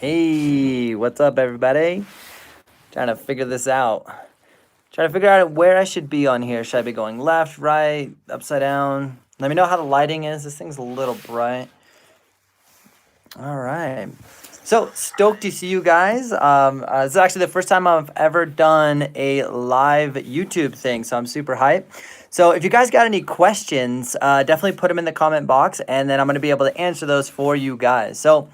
Hey, what's up, everybody? Trying to figure this out. Trying to figure out where I should be on here. Should I be going left, right, upside down? Let me know how the lighting is. This thing's a little bright. All right. So stoked to see you guys. This is actually the first time I've ever done a live YouTube thing, so I'm super hyped. So if you guys got any questions, definitely put them in the comment box, and then I'm going to be able to answer those for you guys. So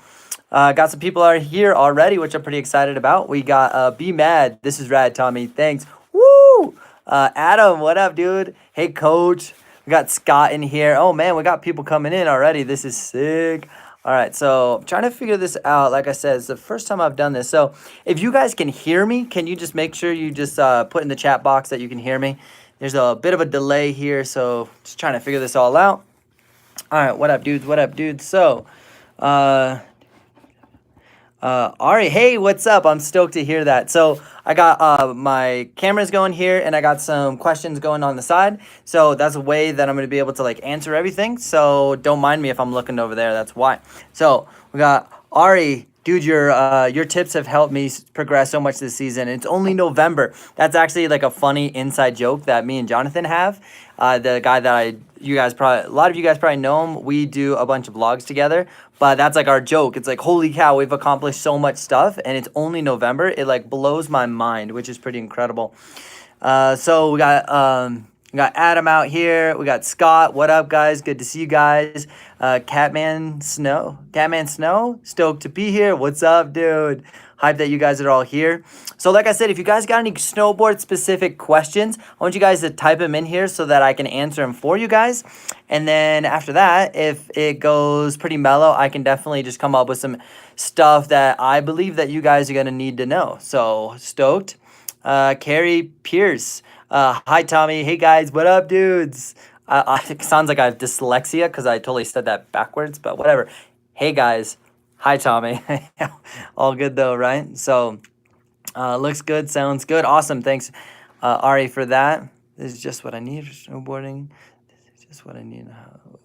got some people are here already, which I'm pretty excited about. We got Be Mad. This is rad, Tommy. Thanks. Woo! Adam, what up, dude? Hey, coach. We got Scott in here. Oh, man, we got people coming in already. This is sick. All right, so I'm trying to figure this out. Like I said, it's the first time I've done this. So if you guys can hear me, can you just make sure you just put in the chat box that you can hear me? There's a bit of a delay here, so just trying to figure this all out. All right, what up, dudes? What up, dudes? So, Ari, hey, what's up? I'm stoked to hear that. So I got my cameras going here, and I got some questions going on the side. So that's a way that I'm going to be able to like answer everything. So don't mind me if I'm looking over there. That's why. So we got Ari. Dude, your tips have helped me progress so much this season. It's only November. That's actually like a funny inside joke that me and Jonathan have. The guy that a lot of you guys probably know him. We do a bunch of vlogs together, but that's like our joke. It's like, holy cow, we've accomplished so much stuff, and it's only November. It like blows my mind, which is pretty incredible. So we got Adam out here. We got Scott. What up, guys? Good to see you guys. Catman Snow, stoked to be here. What's up, dude? Hype that you guys are all here. So like I said, if you guys got any snowboard specific questions, I want you guys to type them in here so that I can answer them for you guys. And then after that, if it goes pretty mellow, I can definitely just come up with some stuff that I believe that you guys are going to need to know. So stoked. Carrie Pierce. Hi, Tommy. Hey, guys. What up, dudes? It sounds like I have dyslexia because I totally said that backwards, but whatever. Hey, guys. Hi, Tommy. All good, though, right? So, looks good. Sounds good. Awesome. Thanks, Ari, for that. This is just what I need for snowboarding. This is just what I need.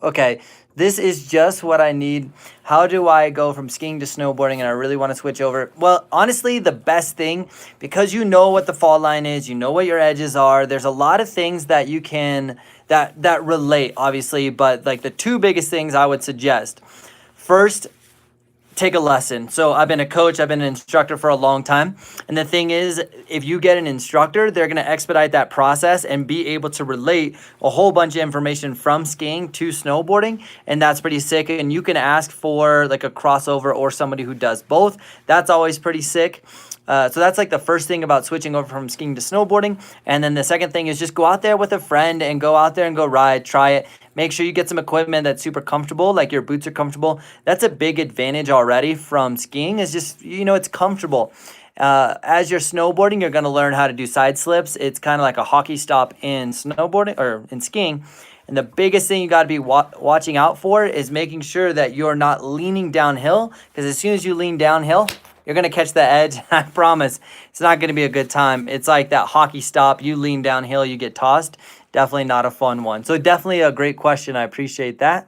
Okay, this is just what I need. How do I go from skiing to snowboarding, and I really want to switch over? Well, honestly, the best thing, because you know what the fall line is, you know what your edges are, there's a lot of things that you can, that relate, obviously, but like the two biggest things I would suggest. First, take a lesson. So I've been a coach, I've been an instructor for a long time. And the thing is, if you get an instructor, they're going to expedite that process and be able to relate a whole bunch of information from skiing to snowboarding. And that's pretty sick. And you can ask for like a crossover or somebody who does both. That's always pretty sick. So that's like the first thing about switching over from skiing to snowboarding. And then the second thing is just go out there with a friend and go out there and go ride, try it. Make sure you get some equipment that's super comfortable, like your boots are comfortable. That's a big advantage already from skiing, is just, it's comfortable. As you're snowboarding, you're going to learn how to do side slips. It's kind of like a hockey stop in snowboarding or in skiing. And the biggest thing you got to be watching out for is making sure that you're not leaning downhill, because as soon as you lean downhill, you're going to catch the edge. I promise it's not going to be a good time. It's like that hockey stop. You lean downhill, you get tossed. Definitely not a fun one. So definitely a great question. I appreciate that.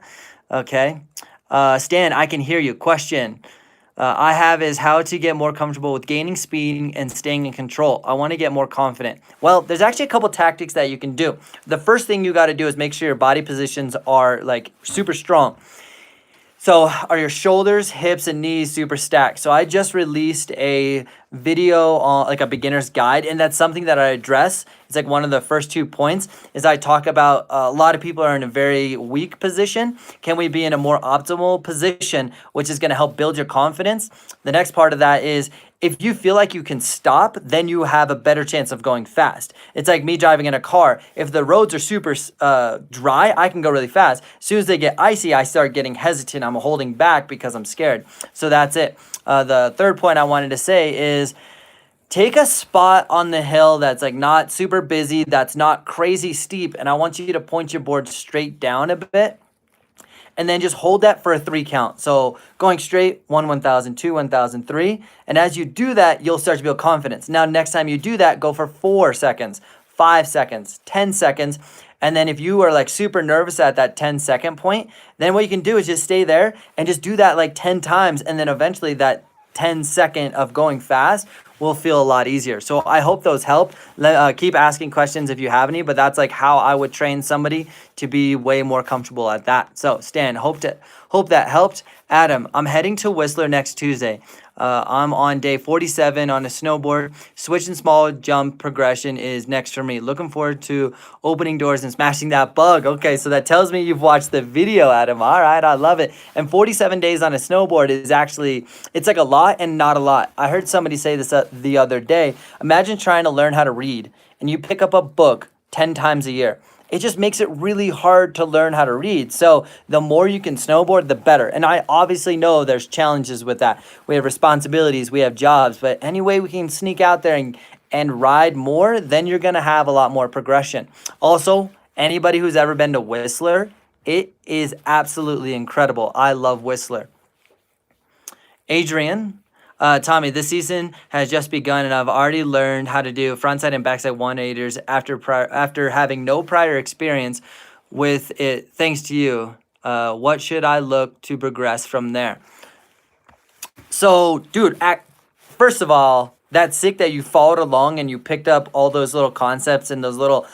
Okay. Stan, I can hear you. Question I have is how to get more comfortable with gaining speed and staying in control. I want to get more confident. Well, there's actually a couple tactics that you can do. The first thing you got to do is make sure your body positions are like super strong. So are your shoulders, hips, and knees super stacked? So I just released a video on like a beginner's guide, and that's something that I address. It's like one of the first 2 points is I talk about a lot of people are in a very weak position. Can we be in a more optimal position, which is going to help build your confidence? The next part of that is if you feel like you can stop, then you have a better chance of going fast. It's like me driving in a car. If the roads are super dry, I can go really fast. As soon as they get icy, I start getting hesitant. I'm holding back because I'm scared. So that's it. The third point I wanted to say is take a spot on the hill that's like not super busy, that's not crazy steep, and I want you to point your board straight down a bit. And then just hold that for a 3 count. So going straight, 1, 1,000, 2, 1,000, 3. And as you do that, you'll start to build confidence. Now, next time you do that, go for 4 seconds, 5 seconds, 10 seconds. And then if you are like super nervous at that 10-second point, then what you can do is just stay there and just do that like 10 times. And then eventually that 10-second of going fast will feel a lot easier. So I hope those help. Keep asking questions if you have any, but that's like how I would train somebody to be way more comfortable at that. So Stan, hope that helped. Adam, I'm heading to Whistler next Tuesday. I'm on day 47 on a snowboard. Switching small jump progression is next for me. Looking forward to opening doors and smashing that bug. Okay, so that tells me you've watched the video, Adam. All right, I love it. And 47 days on a snowboard is actually, it's like a lot and not a lot. I heard somebody say this the other day. Imagine trying to learn how to read and you pick up a book 10 times a year. It just makes it really hard to learn how to read. So the more you can snowboard, the better. And I obviously know there's challenges with that. We have responsibilities, we have jobs, but any way we can sneak out there and ride more, then you're gonna have a lot more progression. Also, anybody who's ever been to Whistler, it is absolutely incredible. I love Whistler. Adrian, Tommy, this season has just begun and I've already learned how to do frontside and backside 180s after having no prior experience with it. Thanks to you. What should I look to progress from there? So, dude, first of all, that's sick that you followed along and you picked up all those little concepts and those little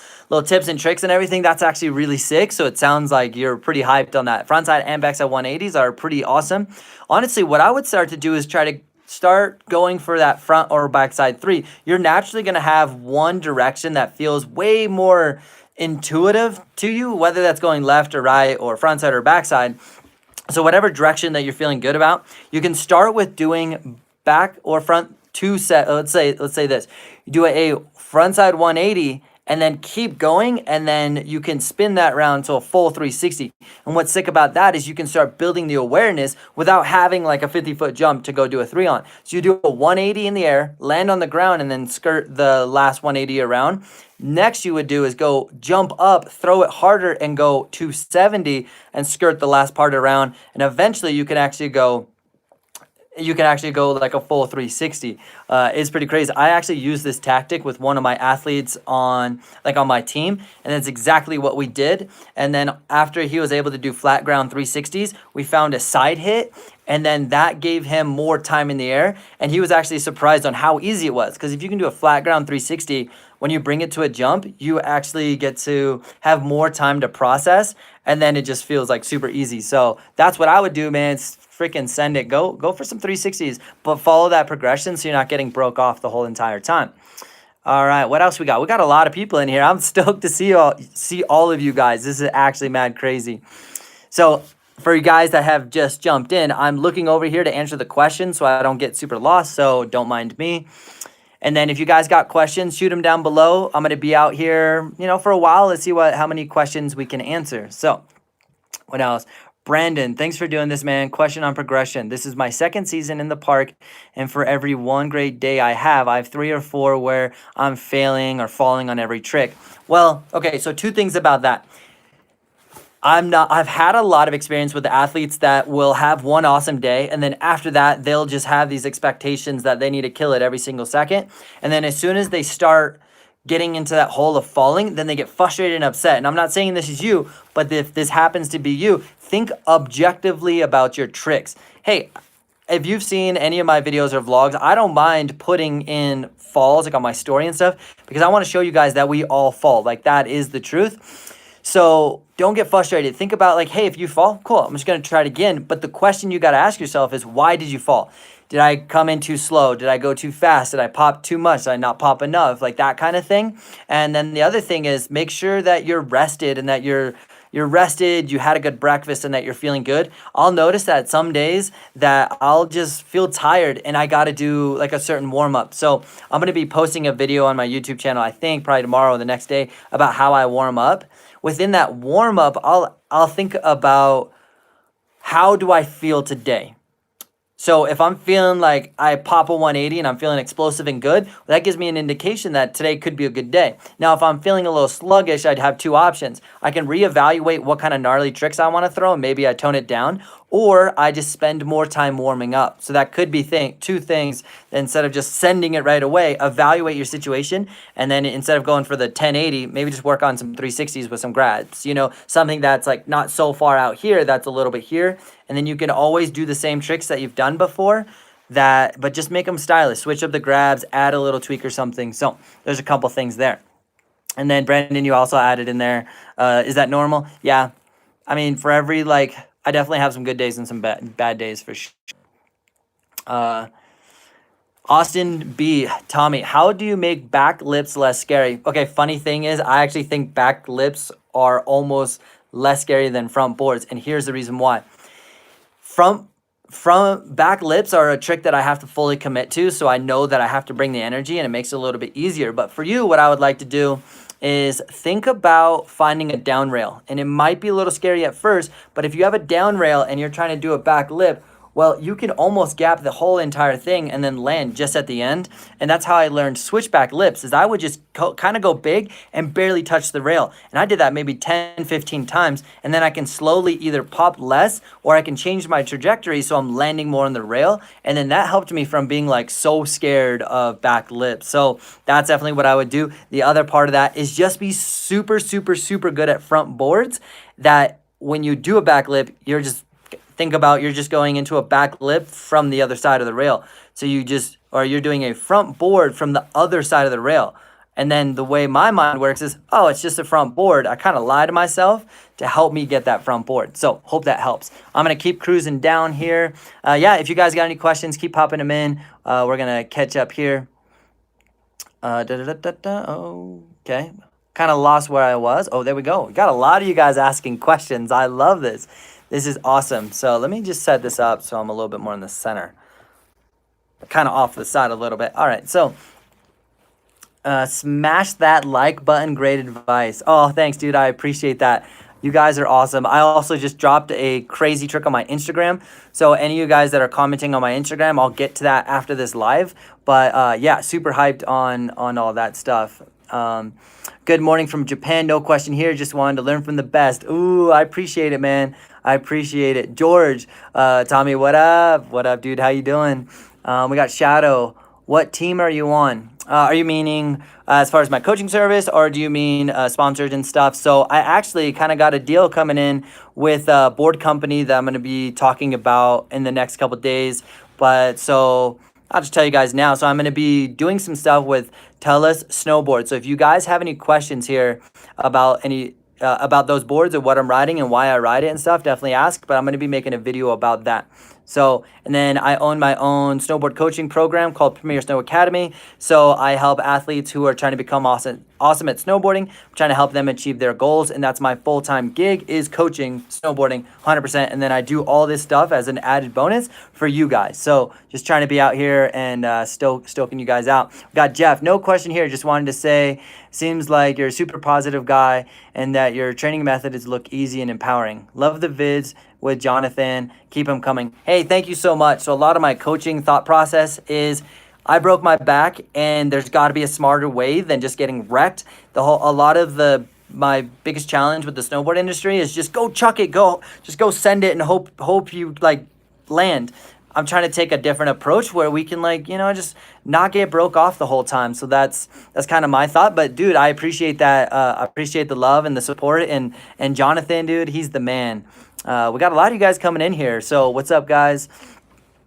tips and tricks and everything. That's actually really sick. So it sounds like you're pretty hyped on that. Frontside and backside 180s are pretty awesome. Honestly, what I would start to do is try to start going for that front or backside 3. You're naturally going to have one direction that feels way more intuitive to you, whether that's going left or right or frontside or backside. So whatever direction that you're feeling good about, you can start with doing back or front 2 set. Let's say this. You do a frontside 180 and then keep going, and then you can spin that round to a full 360. And what's sick about that is you can start building the awareness without having like a 50-foot jump to go do a 3-on. So you do a 180 in the air, land on the ground, and then skirt the last 180 around. Next you would do is go jump up, throw it harder, and go 270 and skirt the last part around. And eventually you can actually go like a full 360. It's pretty crazy. I actually use this tactic with one of my athletes on my team, and that's exactly what we did. And then after he was able to do flat ground 360s, we found a side hit, and then that gave him more time in the air. And he was actually surprised on how easy it was, because if you can do a flat ground 360, when you bring it to a jump, you actually get to have more time to process, and then it just feels like super easy. So that's what I would do, man. It's freaking send it. Go for some 360s, but follow that progression so you're not getting broke off the whole entire time. All right, what else we got? We got a lot of people in here. I'm stoked to see all of you guys. This is actually mad crazy. So for you guys that have just jumped in, I'm looking over here to answer the questions so I don't get super lost, so don't mind me. And then if you guys got questions, shoot them down below. I'm going to be out here, for a while. Let's see how many questions we can answer. So what else? Brandon, thanks for doing this, man. Question on progression. This is my second season in the park, and for every one great day I have 3 or 4 where I'm failing or falling on every trick. Well, okay, so 2 things about that. I've had a lot of experience with the athletes that will have one awesome day, and then after that, they'll just have these expectations that they need to kill it every single second. And then as soon as they start getting into that hole of falling, then they get frustrated and upset. And I'm not saying this is you, but if this happens to be you, think objectively about your tricks. Hey, if you've seen any of my videos or vlogs, I don't mind putting in falls like on my story and stuff, because I want to show you guys that we all fall. Like, that is the truth. So don't get frustrated. Think about like, hey, if you fall, cool, I'm just going to try it again. But the question you got to ask yourself is, why did you fall? Did I come in too slow? Did I go too fast? Did I pop too much? Did I not pop enough? Like that kind of thing. And then the other thing is make sure that you're rested and that you're rested, you had a good breakfast, and that you're feeling good. I'll notice that some days that I'll just feel tired and I got to do like a certain warm up. So I'm going to be posting a video on my YouTube channel, I think probably tomorrow or the next day, about how I warm up. Within that warm up, I'll think about, how do I feel today? So if I'm feeling like I pop a 180 and I'm feeling explosive and good, well, that gives me an indication that today could be a good day. Now, if I'm feeling a little sluggish, I'd have 2 options. I can reevaluate what kind of gnarly tricks I want to throw, and maybe I tone it down, or I just spend more time warming up. So that could be 2 things. Instead of just sending it right away, evaluate your situation, and then instead of going for the 1080, maybe just work on some 360s with some grabs. Something that's like not so far out here, that's a little bit here. And then you can always do the same tricks that you've done before, but just make them stylish. Switch up the grabs, add a little tweak or something. So there's a couple things there. And then Brandon, you also added in there. Is that normal? Yeah. I mean, for every like, I definitely have some good days and some bad days for sure. Austin B, Tommy, how do you make back lips less scary? Okay, funny thing is, I actually think back lips are almost less scary than front boards, and here's the reason why. Front back lips are a trick that I have to fully commit to, so I know that I have to bring the energy, and it makes it a little bit easier. But for you, what I would like to do is think about finding a down rail, and it might be a little scary at first, but if you have a down rail and you're trying to do a back lip, well, you can almost gap the whole entire thing and then land just at the end. And that's how I learned switchback lips, is I would just kind of go big and barely touch the rail. And I did that maybe 10, 15 times. And then I can slowly either pop less or I can change my trajectory so I'm landing more on the rail. And then that helped me from being like so scared of back lips. So that's definitely what I would do. The other part of that is just be super, super, super good at front boards, that when you do a back lip, you're just going into a back lip from the other side of the rail. So you're doing a front board from the other side of the rail. And then the way my mind works is, oh, it's just a front board. I kind of lie to myself to help me get that front board. So hope that helps. I'm going to keep cruising down here. Yeah, if you guys got any questions, keep popping them in. We're going to catch up here. Okay. Kind of lost where I was. Oh, there we go. We got a lot of you guys asking questions. I love this. This is awesome. So let me just set this up so I'm a little bit more in the center. Kind of off the side a little bit. All right, so smash that like button. Great advice. Oh, thanks, dude. I appreciate that. You guys are awesome. I also just dropped a crazy trick on my Instagram. So any of you guys that are commenting on my Instagram, I'll get to that after this live. But yeah, super hyped on all that stuff. Good morning from Japan. No question here. Just wanted to learn from the best. Ooh, I appreciate it, man. I appreciate it. George, Tommy, what up? What up, dude? How you doing? We got Shadow. What team are you on? Are you meaning as far as my coaching service, or do you mean sponsored and stuff? So I actually kind of got a deal coming in with a board company that I'm going to be talking about in the next couple of days. But so I'll just tell you guys now. So I'm going to be doing some stuff with Tellus Snowboard. So if you guys have any questions here about about those boards or what I'm riding and why I ride it and stuff, definitely ask. But I'm going to be making a video about that. So, and then I own my own snowboard coaching program called Premier Snow Academy. So I help athletes who are trying to become awesome at snowboarding. I'm trying to help them achieve their goals. And that's my full-time gig, is coaching snowboarding 100%. And then I do all this stuff as an added bonus for you guys. So just trying to be out here and stoking you guys out. We got Jeff, no question here. Just wanted to say, seems like you're a super positive guy and that your training methods look easy and empowering. Love the vids with Jonathan. Keep them coming. Hey, thank you so much. So a lot of my coaching thought process is I broke my back, and there's got to be a smarter way than just getting wrecked. My biggest challenge with the snowboard industry is just go chuck it, just go send it and hope you like land. I'm trying to take a different approach where we can just not get broke off the whole time. So that's kind of my thought. But dude, I appreciate that. I appreciate the love and the support, and Jonathan, dude, he's the man. We got a lot of you guys coming in here. So what's up, guys?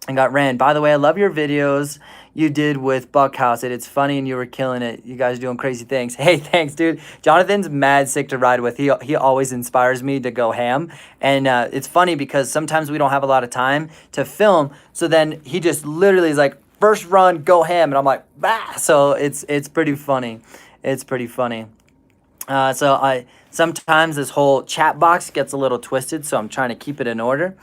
I got Rand. By the way, I love your videos you did with Buckhouse. It's funny and you were killing it. You guys are doing crazy things. Hey, thanks, dude. Jonathan's mad sick to ride with. He always inspires me to go ham. And it's funny because sometimes we don't have a lot of time to film. So then he just literally is like, first run, go ham. And I'm like, bah. So it's pretty funny. It's pretty funny. Sometimes this whole chat box gets a little twisted, so I'm trying to keep it in order.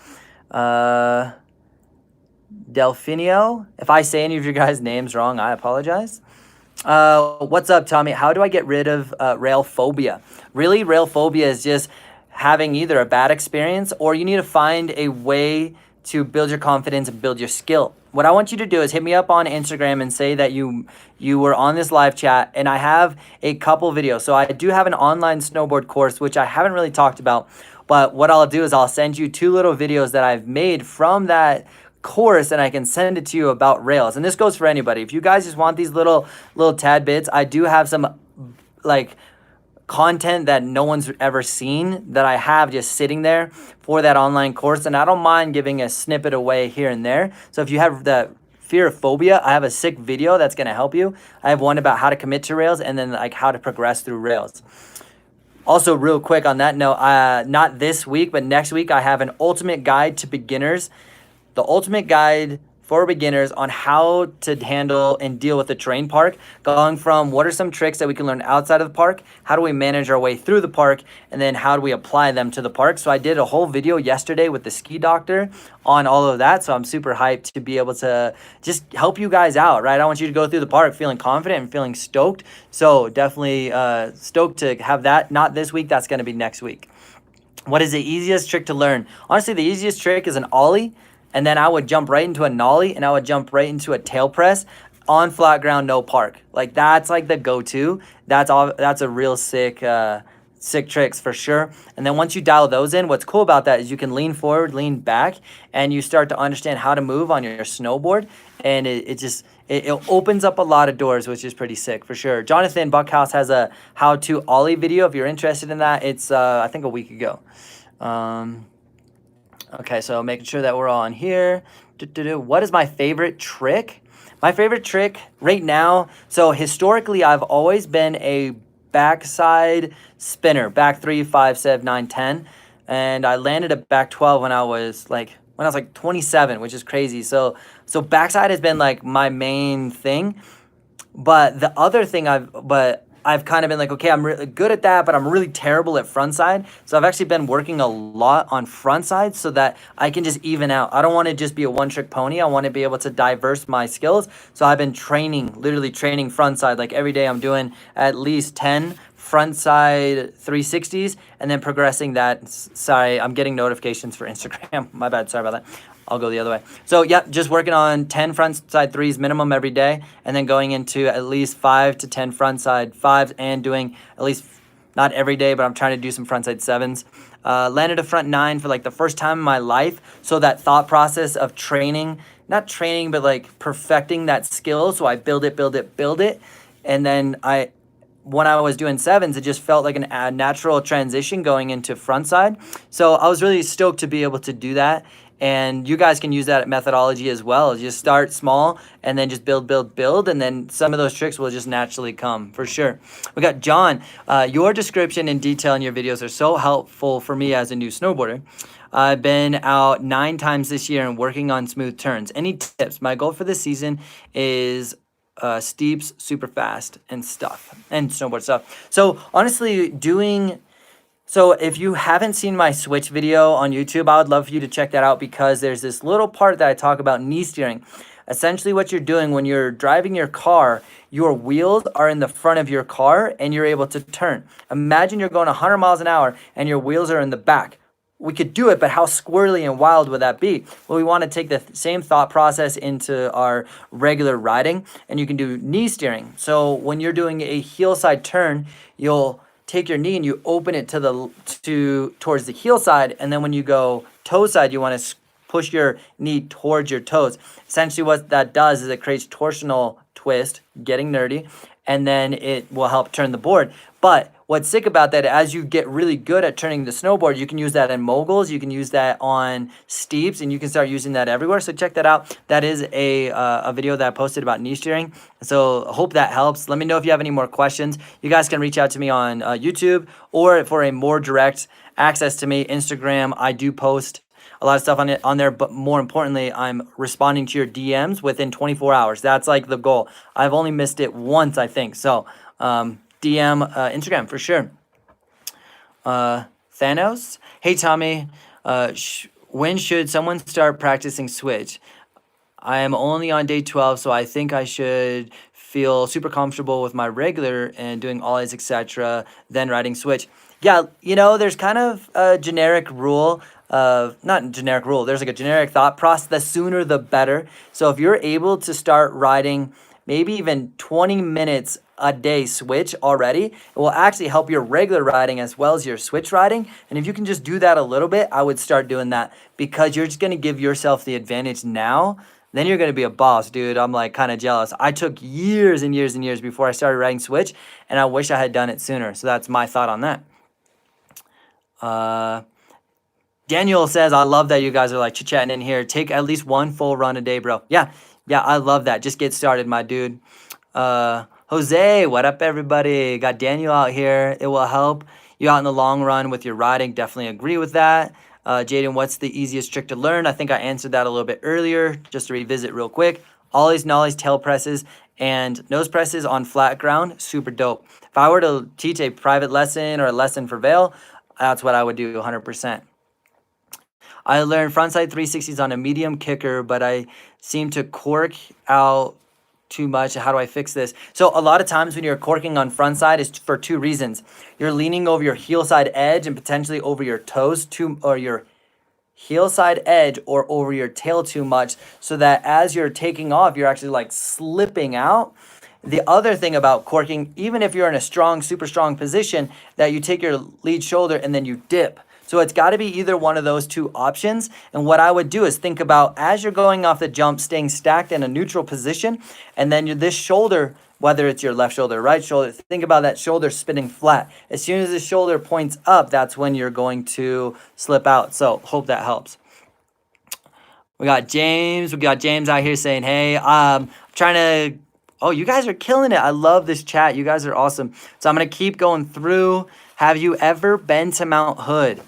Delfinio, if I say any of your guys' names wrong, I apologize. What's up, Tommy? How do I get rid of rail phobia? Really, rail phobia is just having either a bad experience, or you need to find a way to build your confidence and build your skill. What I want you to do is hit me up on Instagram and say that you were on this live chat, and I have a couple videos. So I do have an online snowboard course, which I haven't really talked about, but what I'll do is I'll send you 2 little videos that I've made from that course, and I can send it to you about rails. And this goes for anybody. If you guys just want these little tad bits, I do have some like content that no one's ever seen that I have just sitting there for that online course, and I don't mind giving a snippet away here and there. So if you have the fear of phobia, I have a sick video that's going to help you. I have one about how to commit to rails and then like how to progress through rails. Also, real quick on that note, not this week, but next week, I have an ultimate guide to beginners. The ultimate guide for beginners on how to handle and deal with the terrain park, going from what are some tricks that we can learn outside of the park, how do we manage our way through the park, and then how do we apply them to the park. So I did a whole video yesterday with the ski doctor on all of that, so I'm super hyped to be able to just help you guys out, right? I want you to go through the park feeling confident and feeling stoked, so definitely stoked to have that. Not this week, that's going to be next week. What is the easiest trick to learn? Honestly, the easiest trick is an ollie, and then I would jump right into a nollie, and I would jump right into a tail press on flat ground, no park. Like that's like the go-to. That's all. That's a real sick, sick tricks for sure. And then once you dial those in, what's cool about that is you can lean forward, lean back, and you start to understand how to move on your snowboard, and it opens up a lot of doors, which is pretty sick for sure. Jonathan Buckhouse has a how-to ollie video if you're interested in that. It's I think a week ago. Okay, so making sure that we're all on here. What is my favorite trick? My favorite trick right now, so historically, I've always been a backside spinner, back 3, 5, 7, 9, 10. And I landed a back 12 when I was like 27, which is crazy. So backside has been like my main thing. But the other thing I've kind of been like, okay, I'm really good at that, but I'm really terrible at frontside. So I've actually been working a lot on frontside so that I can just even out. I don't want to just be a one-trick pony. I want to be able to diverse my skills. So I've been literally training frontside. Like every day I'm doing at least 10 frontside 360s and then progressing that. Sorry, I'm getting notifications for Instagram. My bad, sorry about that. I'll go the other way. So yeah, just working on 10 frontside 3s minimum every day, and then going into at least 5 to 10 frontside 5s, and doing at least, not every day, but I'm trying to do some frontside 7s. Landed a front 9 for like the first time in my life. So that thought process of training, not training, but like perfecting that skill. So I build it. And then when I was doing 7s, it just felt like a natural transition going into frontside. So I was really stoked to be able to do that. And you guys can use that methodology as well. Just start small and then just build. And then some of those tricks will just naturally come for sure. We got John. Your description and detail in your videos are so helpful for me as a new snowboarder. I've been out 9 times this year and working on smooth turns. Any tips? My goal for this season is steeps, super fast, and snowboard stuff. So honestly, so if you haven't seen my switch video on YouTube, I would love for you to check that out, because there's this little part that I talk about knee steering. Essentially what you're doing when you're driving your car, your wheels are in the front of your car and you're able to turn. Imagine you're going 100 miles an hour and your wheels are in the back. We could do it, but how squirrely and wild would that be? Well, we want to take the same thought process into our regular riding, and you can do knee steering. So when you're doing a heel side turn, you'll take your knee and you open it towards the heel side, and then when you go toe side, you want to push your knee towards your toes. Essentially what that does is it creates torsional twist, getting nerdy, and then it will help turn the board. But what's sick about that, as you get really good at turning the snowboard, you can use that in moguls, you can use that on steeps, and you can start using that everywhere. So check that out. That is a video that I posted about knee steering. So I hope that helps. Let me know if you have any more questions. You guys can reach out to me on YouTube, or for a more direct access to me, Instagram. I do post a lot of stuff on there, but more importantly, I'm responding to your DMs within 24 hours. That's like the goal. I've only missed it once, I think. So DM Instagram for sure. Thanos, hey Tommy, when should someone start practicing switch? I am only on day 12, so I think I should feel super comfortable with my regular and doing ollies, etc., then riding switch. Yeah, there's kind of a generic rule not generic rule, there's like a generic thought process, the sooner the better. So if you're able to start riding maybe even 20 minutes a day switch already, it will actually help your regular riding as well as your switch riding. And if you can just do that a little bit, I would start doing that, because you're just going to give yourself the advantage now. Then you're going to be a boss, dude. I'm like kind of jealous. I took years and years and years before I started riding switch, and I wish I had done it sooner. So that's my thought on that. Daniel says, I love that you guys are like chit-chatting in here. Take at least one full run a day, bro. Yeah, Yeah, I love that. Just get started, my dude. Jose, what up, everybody? Got Daniel out here. It will help you out in the long run with your riding. Definitely agree with that. Jaden, what's the easiest trick to learn? I think I answered that a little bit earlier. Just to revisit real quick. Ollies, nollies, tail presses, and nose presses on flat ground. Super dope. If I were to teach a private lesson or a lesson for Vail, that's what I would do 100%. I learned frontside 360s on a medium kicker, but I seem to cork out too much. How do I fix this? So a lot of times when you're corking on front side, it's for two reasons. You're leaning over your heel side edge and potentially over your toes or your heel side edge or over your tail too much, so that as you're taking off, you're actually like slipping out. The other thing about corking, even if you're in a strong, super strong position, that you take your lead shoulder and then you dip. So it's got to be either one of those two options. And what I would do is think about, as you're going off the jump, staying stacked in a neutral position, and then this shoulder, whether it's your left shoulder or right shoulder, think about that shoulder spinning flat. As soon as the shoulder points up, that's when you're going to slip out. So hope that helps. We got James out here saying, hey, trying to, oh, you guys are killing it. I love this chat. You guys are awesome. So I'm going to keep going through. Have you ever been to Mount Hood?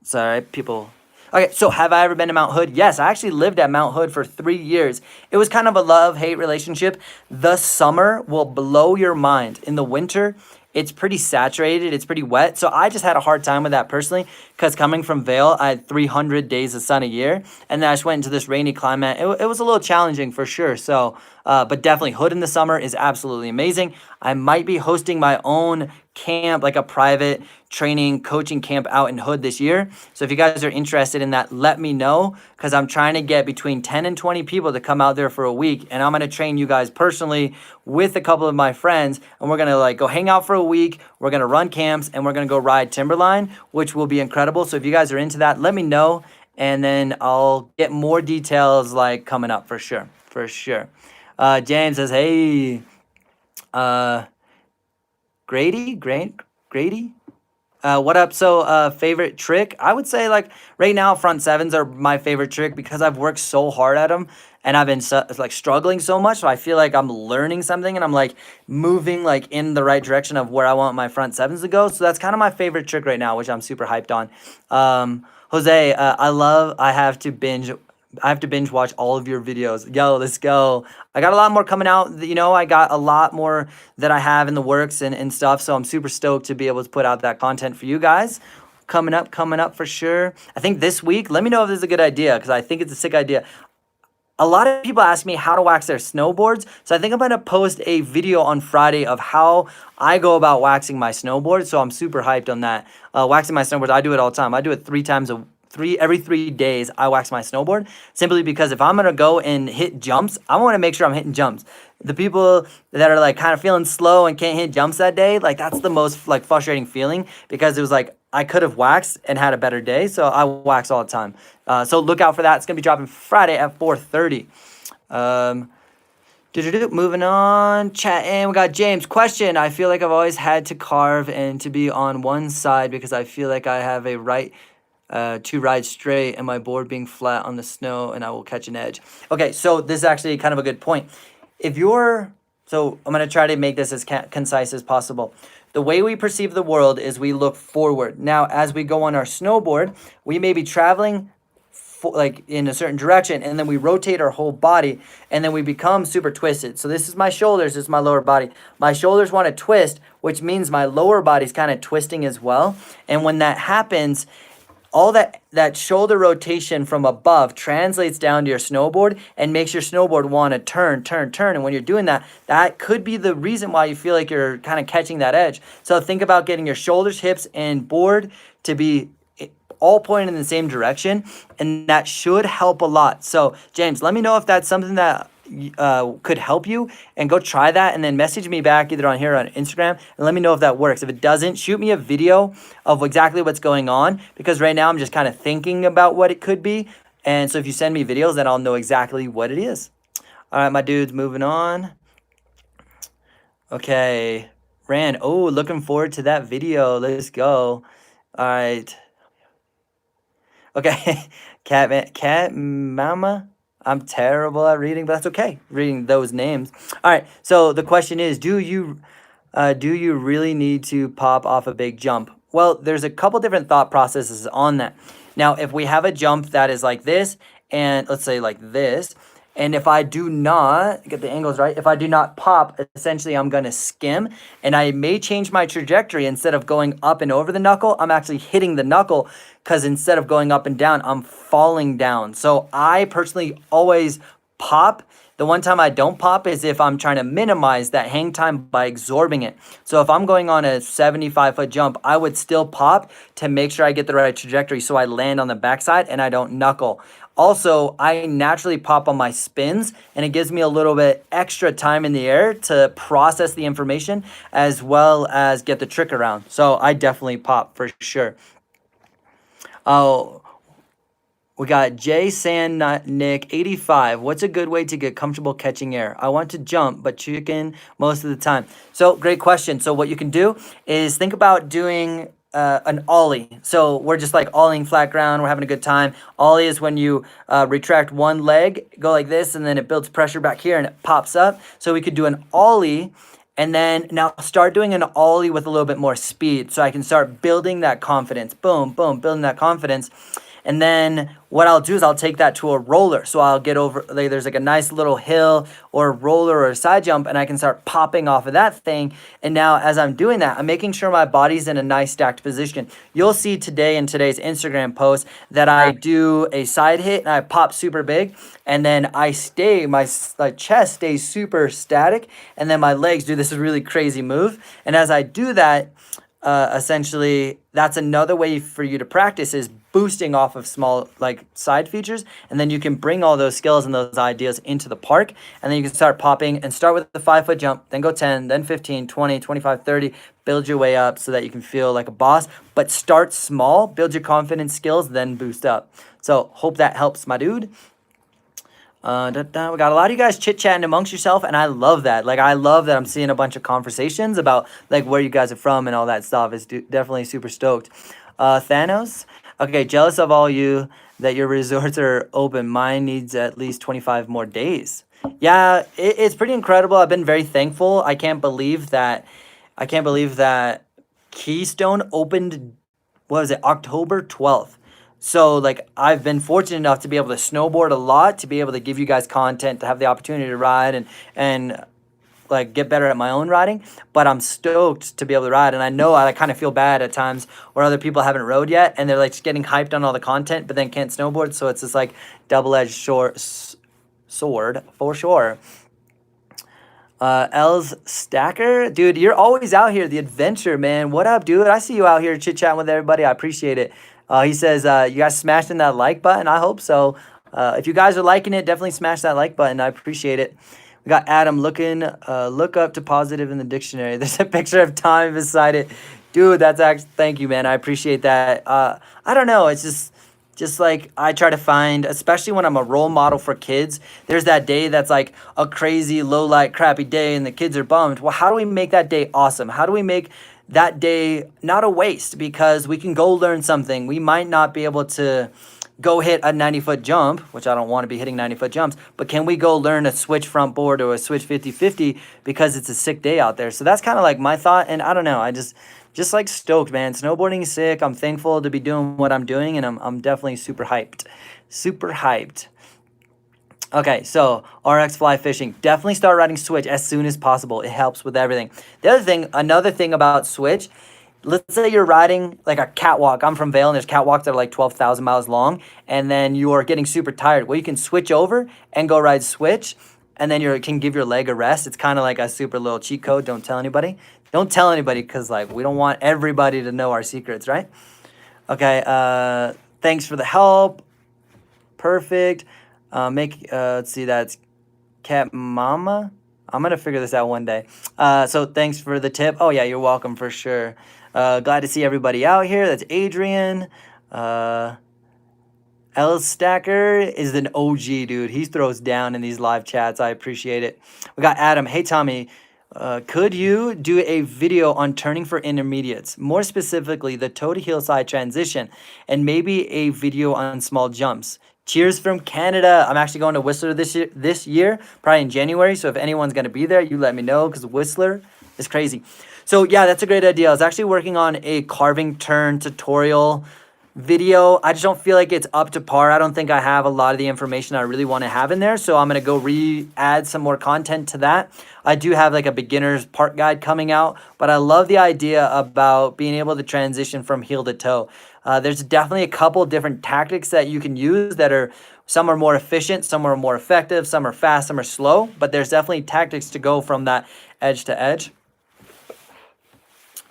Sorry, people. Okay, so have I ever been to Mount Hood? Yes, I actually lived at Mount Hood for 3 years. It was kind of a love-hate relationship. The summer will blow your mind. In the winter, it's pretty saturated. It's pretty wet. So I just had a hard time with that personally, because coming from Vail, I had 300 days of sun a year. And then I just went into this rainy climate. It was a little challenging for sure. So, but definitely Hood in the summer is absolutely amazing. I might be hosting my own camp, like a private training coaching camp out in Hood this year. So if you guys are interested in that, let me know, because I'm trying to get between 10 and 20 people to come out there for a week, and I'm going to train you guys personally with a couple of my friends, and we're going to like go hang out for a week. We're going to run camps, and we're going to go ride Timberline, which will be incredible. So if you guys are into that, let me know, and then I'll get more details like coming up for sure. James says, hey, Grady, what up? So, favorite trick? I would say like right now, front sevens are my favorite trick, because I've worked so hard at them and I've been like struggling so much. So I feel like I'm learning something and I'm like moving like in the right direction of where I want my front sevens to go. So that's kind of my favorite trick right now, which I'm super hyped on. Jose, I have to binge watch all of your videos. Yo, let's go. I got a lot more coming out. You know, I got a lot more that I have in the works and stuff. So I'm super stoked to be able to put out that content for you guys. Coming up for sure. I think this week, let me know if this is a good idea, because I think it's a sick idea. A lot of people ask me how to wax their snowboards. So I think I'm going to post a video on Friday of how I go about waxing my snowboard. So I'm super hyped on that. Waxing my snowboards, I do it all the time. I do it every 3 days. I wax my snowboard, simply because if I'm going to go and hit jumps, I want to make sure I'm hitting jumps. The people that are like kind of feeling slow and can't hit jumps that day, like that's the most like frustrating feeling, because it was like I could have waxed and had a better day. So I wax all the time. So look out for that. It's going to be dropping Friday at 4:30. Moving on, chat, and we got James. Question: I feel like I've always had to carve and to be on one side, because I feel like I have a right to ride straight and my board being flat on the snow, and I will catch an edge. Okay, so this is actually kind of a good point. So I'm going to try to make this as concise as possible. The way we perceive the world is we look forward. Now, as we go on our snowboard, we may be traveling like in a certain direction, and then we rotate our whole body, and then we become super twisted. So this is my shoulders, this is my lower body. My shoulders want to twist, which means my lower body's kind of twisting as well. And when that happens, all that shoulder rotation from above translates down to your snowboard and makes your snowboard want to turn. And when you're doing that, that could be the reason why you feel like you're kind of catching that edge. So think about getting your shoulders, hips, and board to be all pointing in the same direction, and that should help a lot. So James, let me know if that's something that could help you, and go try that, and then message me back either on here or on Instagram and let me know if that works. If it doesn't, shoot me a video of exactly what's going on, because right now I'm just kind of thinking about what it could be. And so if you send me videos, then I'll know exactly what it is. All right, my dudes, moving on. Okay, Rand, oh, looking forward to that video. Let's go. All right. Okay, cat mama. I'm terrible at reading, but that's okay. Reading those names. All right. So the question is, do you really need to pop off a big jump? Well, there's a couple different thought processes on that. Now, if we have a jump that is like this, and let's say like this, and if I do not get the angles right, if I do not pop, essentially I'm going to skim, and I may change my trajectory. Instead of going up and over the knuckle, I'm actually hitting the knuckle, because instead of going up and down, I'm falling down. So I personally always pop. The one time I don't pop is if I'm trying to minimize that hang time by absorbing it. So if I'm going on a 75-foot jump, I would still pop to make sure I get the right trajectory so I land on the backside and I don't knuckle. Also, I naturally pop on my spins, and it gives me a little bit extra time in the air to process the information as well as get the trick around. So I definitely pop for sure. Oh, we got J San Nick 85. What's a good way to get comfortable catching air? I want to jump, but chicken most of the time. So great question. So what you can do is think about doing an ollie. So we're just like ollieing flat ground. We're having a good time. Ollie is when you retract one leg, go like this, and then it builds pressure back here and it pops up. So we could do an ollie. And then now start doing an ollie with a little bit more speed so I can start building that confidence. Boom, boom, building that confidence. And then what I'll do is I'll take that to a roller. So I'll get over, like, there's like a nice little hill or a roller or a side jump, and I can start popping off of that thing. And now as I'm doing that, I'm making sure my body's in a nice stacked position. You'll see today in today's Instagram post that I do a side hit and I pop super big. And then I stay, my chest stays super static. And then my legs do this really crazy move. And as I do that, essentially that's another way for you to practice is boosting off of small like side features, and then you can bring all those skills and those ideas into the park, and then you can start popping and start with the 5-foot jump, then go 10, then 15, 20, 25, 30, build your way up so that you can feel like a boss, but start small, build your confidence skills, then boost up. So hope that helps, my dude. We got a lot of you guys chit-chatting amongst yourself, and I love that. Like, I love that I'm seeing a bunch of conversations about, like, where you guys are from and all that stuff. It's definitely super stoked. Thanos? Okay, jealous of all you that your resorts are open. Mine needs at least 25 more days. Yeah, it's pretty incredible. I've been very thankful. I can't believe that Keystone opened, what was it, October 12th. So like I've been fortunate enough to be able to snowboard a lot, to be able to give you guys content, to have the opportunity to ride and like get better at my own riding. But I'm stoked to be able to ride, and I know I kind of feel bad at times where other people haven't rode yet and they're like just getting hyped on all the content but then can't snowboard. So it's this like double-edged sword for sure. Els Stacker, dude, you're always out here, the adventure, man. What up, dude? I see you out here chit-chatting with everybody. I appreciate it. He says, you guys smashing that like button? I hope so. If you guys are liking it, definitely smash that like button. I appreciate it. We got Adam looking, look up to positive in the dictionary. There's a picture of time beside it. Dude, that's actually, thank you, man. I appreciate that. I don't know. It's just like I try to find, especially when I'm a role model for kids, there's that day that's like a crazy, low light, crappy day and the kids are bummed. Well, how do we make that day awesome? How do we make that day not a waste? Because we can go learn something. We might not be able to go hit a 90-foot jump, which I don't want to be hitting 90-foot jumps, but can we go learn a switch front board or a switch 50-50 because it's a sick day out there? So that's kind of like my thought, and I don't know, I just like stoked, man. Snowboarding is sick. I'm thankful to be doing what I'm doing, and I'm definitely super hyped. Super hyped. Okay, so RX fly fishing. Definitely start riding switch as soon as possible. It helps with everything. Another thing about switch, let's say you're riding like a catwalk. I'm from Vail, and there's catwalks that are like 12,000 miles long, and then you are getting super tired. Well, you can switch over and go ride switch, and then you can give your leg a rest. It's kind of like a super little cheat code. Don't tell anybody. Don't tell anybody, because like we don't want everybody to know our secrets, right? Okay, thanks for the help. Perfect. Let's see, that's Cat Mama. I'm going to figure this out one day. So thanks for the tip. Oh, yeah, you're welcome for sure. Glad to see everybody out here. That's Adrian. L Stacker is an OG, dude. He throws down in these live chats. I appreciate it. We got Adam. Hey, Tommy. Could you do a video on turning for intermediates? More specifically, the toe to heel side transition, and maybe a video on small jumps. Cheers from Canada. I'm actually going to Whistler this year, probably in January. So if anyone's going to be there, you let me know because Whistler is crazy. So yeah, that's a great idea. I was actually working on a carving turn tutorial video. I just don't feel like it's up to par. I don't think I have a lot of the information I really want to have in there. So I'm going to go add some more content to that. I do have like a beginner's part guide coming out, but I love the idea about being able to transition from heel to toe. There's definitely a couple different tactics that you can use that are, some are more efficient, some are more effective, some are fast, some are slow, but there's definitely tactics to go from that edge to edge.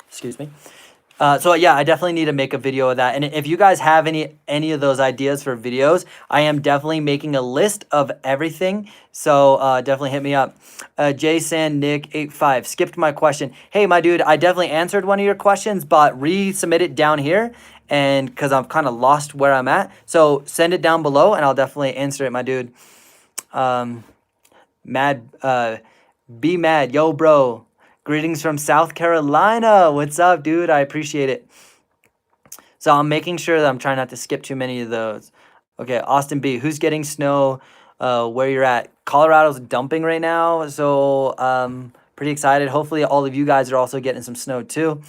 Excuse me. So yeah, I definitely need to make a video of that. And if you guys have any of those ideas for videos, I am definitely making a list of everything. So definitely hit me up. Jason Nick 85 skipped my question. Hey, my dude, I definitely answered one of your questions, but resubmit it down here, and because I'm kind of lost where I'm at. So send it down below, and I'll definitely answer it, my dude. Be mad, yo, bro. Greetings from South Carolina. What's up, dude? I appreciate it. So I'm making sure that I'm trying not to skip too many of those. Okay, Austin B. Who's getting snow where you're at? Colorado's dumping right now, so pretty excited. Hopefully all of you guys are also getting some snow too.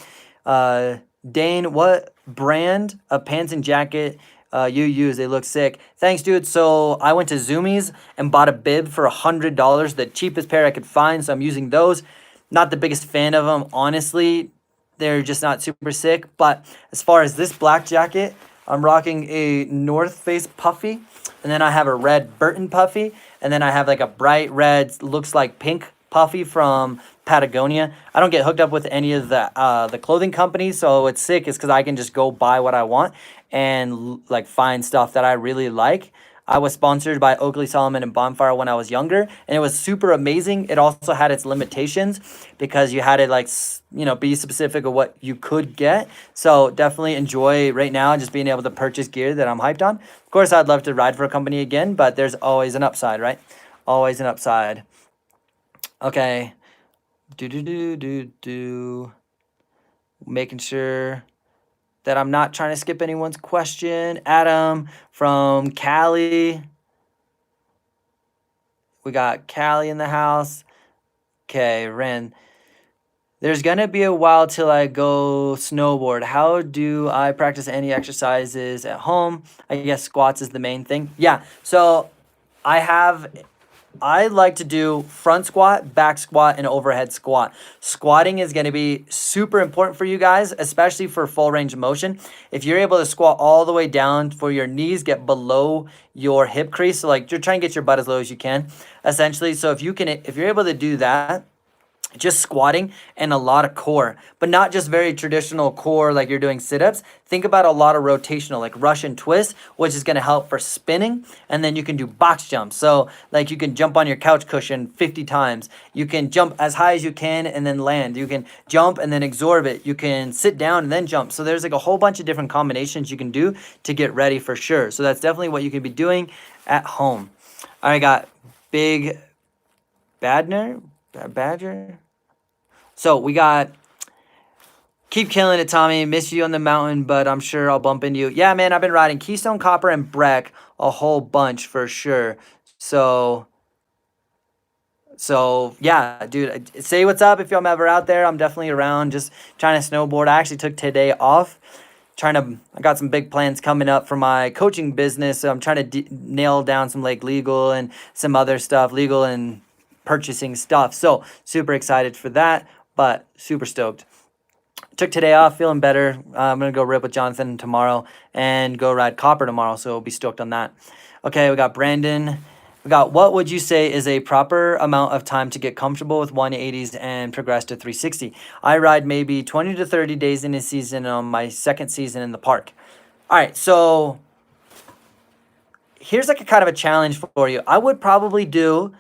Dane, what brand of pants and jacket you use? They look sick. Thanks, dude. So I went to Zoomies and bought a bib for $100, the cheapest pair I could find, so I'm using those. Not the biggest fan of them, honestly. They're just not super sick. But as far as this black jacket, I'm rocking a North Face puffy. And then I have a red Burton puffy. And then I have like a bright red, looks like pink puffy from Patagonia. I don't get hooked up with any of the clothing companies. So what's sick is because I can just go buy what I want and like find stuff that I really like. I was sponsored by Oakley, Solomon, and Bonfire when I was younger, and it was super amazing. It also had its limitations because you had to like, be specific of what you could get. So definitely enjoy right now just being able to purchase gear that I'm hyped on. Of course, I'd love to ride for a company again, but there's always an upside, right? Always an upside. Okay. Making sure that I'm not trying to skip anyone's question. Adam from Cali. We got Cali in the house. Okay, Ren. There's going to be a while till I go snowboard. How do I practice any exercises at home? I guess squats is the main thing. Yeah, so I like to do front squat, back squat, and overhead squat. Squatting is going to be super important for you guys, especially for full range of motion. If you're able to squat all the way down for your knees get below your hip crease, so like you're trying to get your butt as low as you can, essentially. So if you're able to do that, just squatting and a lot of core, but not just very traditional core like you're doing sit-ups. Think about a lot of rotational, like Russian twist, which is going to help for spinning. And then you can do box jumps. So like you can jump on your couch cushion 50 times. You can jump as high as you can and then land. You can jump and then absorb it. You can sit down and then jump. So there's like a whole bunch of different combinations you can do to get ready for sure. So that's definitely what you can be doing at home. All right, got Big Badger. So we got keep killing it, Tommy. Miss you on the mountain, but I'm sure I'll bump into you. Yeah, man, I've been riding Keystone, Copper, and Breck a whole bunch for sure. So yeah, dude, say what's up if I'm ever out there. I'm definitely around, just trying to snowboard. I actually took today off. I got some big plans coming up for my coaching business. So I'm trying to nail down some like legal and some other stuff, legal and purchasing stuff. So super excited for that, but super stoked. Took today off, feeling better. I'm going to go rip with Jonathan tomorrow and go ride Copper tomorrow. So be stoked on that. Okay, we got Brandon. We got, what would you say is a proper amount of time to get comfortable with 180s and progress to 360? I ride maybe 20 to 30 days in a season on my second season in the park. All right, so here's like a kind of a challenge for you. I would probably do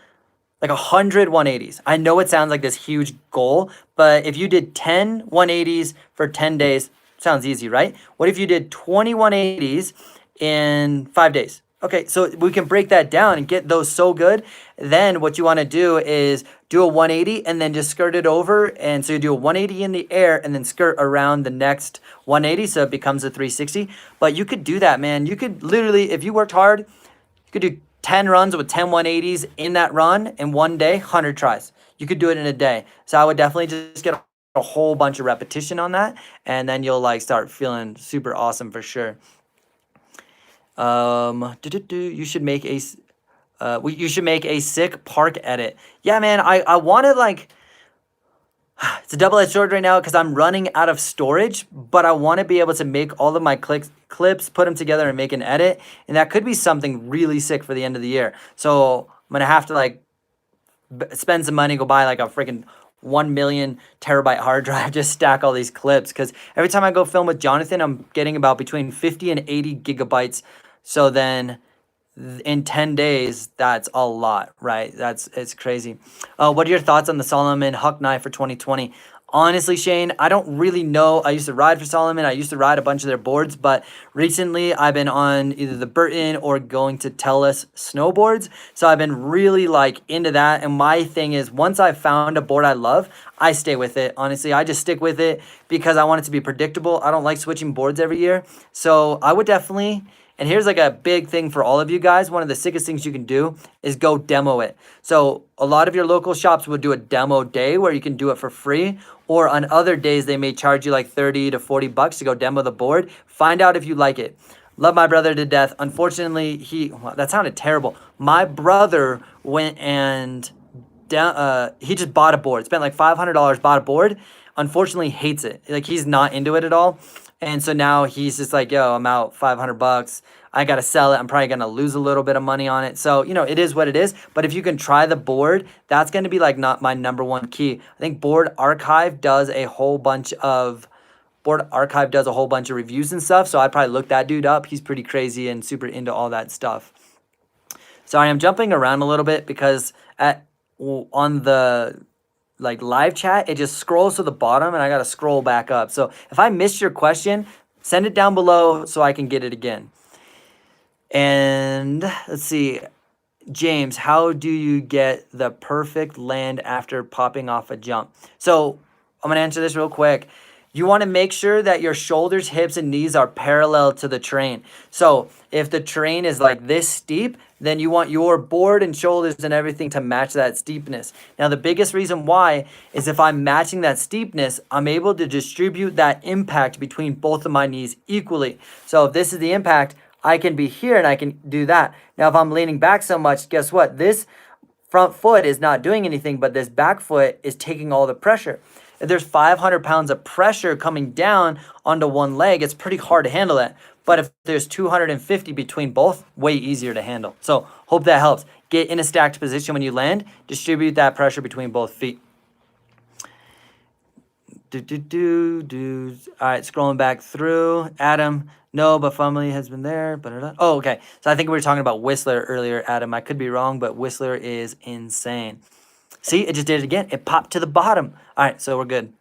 like 100 180s. I know it sounds like this huge goal, but if you did 10 180s for 10 days, sounds easy, right? What if you did 20 180s in 5 days? Okay, so we can break that down and get those so good. Then what you want to do is do a 180 and then just skirt it over. And so you do a 180 in the air and then skirt around the next 180, so it becomes a 360. But you could do that, man. You could literally, if you worked hard, You could do 10 runs with 10 180s in that run in one day, 100 tries. You could do it in a day. So I would definitely just get a whole bunch of repetition on that, and then you'll like start feeling super awesome for sure. You should make a you should make a sick park edit. Yeah, man, I want to like, it's a double-edged sword right now because I'm running out of storage, but I want to be able to make all of my clips, put them together and make an edit, and that could be something really sick for the end of the year. So I'm gonna have to like spend some money, go buy like a freaking 1 million terabyte hard drive, just stack all these clips, because every time I go film with Jonathan, I'm getting about between 50 and 80 gigabytes. So then in 10 days, that's a lot, right? It's crazy. What are your thoughts on the Solomon Huck knife for 2020? Honestly, Shane, I don't really know. I used to ride for Solomon. I used to ride a bunch of their boards, but recently I've been on either the Burton or going to Tellus snowboards. So I've been really like into that. And my thing is, once I've found a board I love, I stay with it. Honestly, I just stick with it because I want it to be predictable. I don't like switching boards every year. So I would definitely... And here's like a big thing for all of you guys. One of the sickest things you can do is go demo it. So a lot of your local shops will do a demo day where you can do it for free. Or on other days, they may charge you like 30 to 40 bucks to go demo the board. Find out if you like it. Love my brother to death. Unfortunately, well, that sounded terrible. My brother went and he just bought a board. Spent like $500, bought a board. Unfortunately, hates it. Like, he's not into it at all. And so now he's just like, yo, I'm out 500 bucks. I got to sell it. I'm probably going to lose a little bit of money on it. So, you know, it is what it is. But if you can try the board, that's going to be like not my number one key. I think Board Archive does a whole bunch of reviews and stuff. So I'd probably look that dude up. He's pretty crazy and super into all that stuff. Sorry, I'm jumping around a little bit because on the like live chat, it just scrolls to the bottom and I got to scroll back up. So if I missed your question, send it down below so I can get it again. And let's see, James, how do you get the perfect land after popping off a jump? So I'm going to answer this real quick. You want to make sure that your shoulders, hips, and knees are parallel to the terrain. So if the terrain is like this steep, then you want your board and shoulders and everything to match that steepness. Now, the biggest reason why is if I'm matching that steepness, I'm able to distribute that impact between both of my knees equally. So if this is the impact, I can be here and I can do that. Now, if I'm leaning back so much, guess what? This front foot is not doing anything, but this back foot is taking all the pressure. If there's 500 pounds of pressure coming down onto one leg, it's pretty hard to handle that. But if there's 250 between both, way easier to handle. So hope that helps. Get in a stacked position when you land. Distribute that pressure between both feet. All right, scrolling back through. Adam, no, but family has been there. Oh, okay. So I think we were talking about Whistler earlier, Adam. I could be wrong, but Whistler is insane. See, it just did it again. It popped to the bottom. All right, so we're good.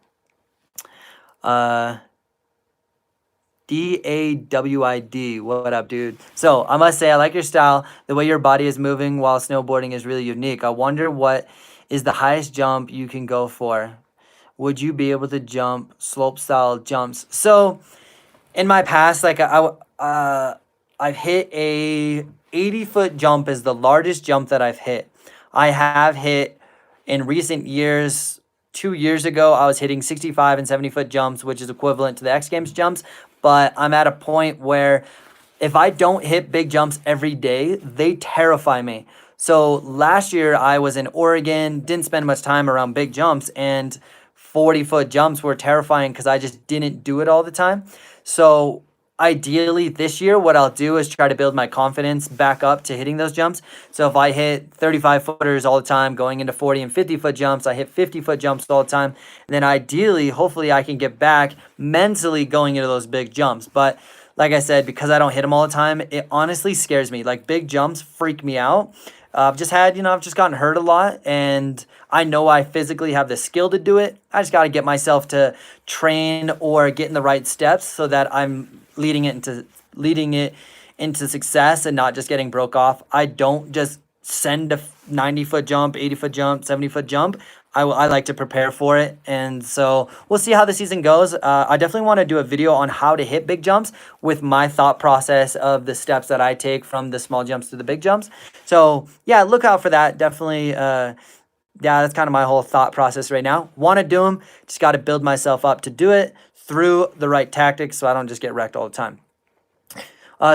DAWID, what up, dude? So I must say, I like your style. The way your body is moving while snowboarding is really unique. I wonder what is the highest jump you can go for. Would you be able to jump slope style jumps? So in my past, like I've hit a 80-foot jump is the largest jump that I've hit. I have hit in recent years. 2 years ago, I was hitting 65 and 70-foot jumps, which is equivalent to the X Games jumps. But I'm at a point where if I don't hit big jumps every day, they terrify me. So last year, I was in Oregon, didn't spend much time around big jumps, and 40-foot jumps were terrifying because I just didn't do it all the time. So ideally this year, what I'll do is try to build my confidence back up to hitting those jumps. So if I hit 35-footers all the time, going into 40 and 50-foot jumps, I hit 50-foot jumps all the time, then ideally, hopefully I can get back mentally going into those big jumps. But like I said, because I don't hit them all the time, it honestly scares me. Like, big jumps freak me out. I've just gotten hurt a lot, and I know I physically have the skill to do it. I just got to get myself to train or get in the right steps so that I'm leading it into success and not just getting broke off. I don't just send 90-foot jump, 80-foot jump, 70-foot jump, I like to prepare for it. And so we'll see how the season goes. I definitely want to do a video on how to hit big jumps with my thought process of the steps that I take from the small jumps to the big jumps. So yeah, look out for that. Definitely, yeah, that's kind of my whole thought process right now. Want to do them, just got to build myself up to do it through the right tactics so I don't just get wrecked all the time.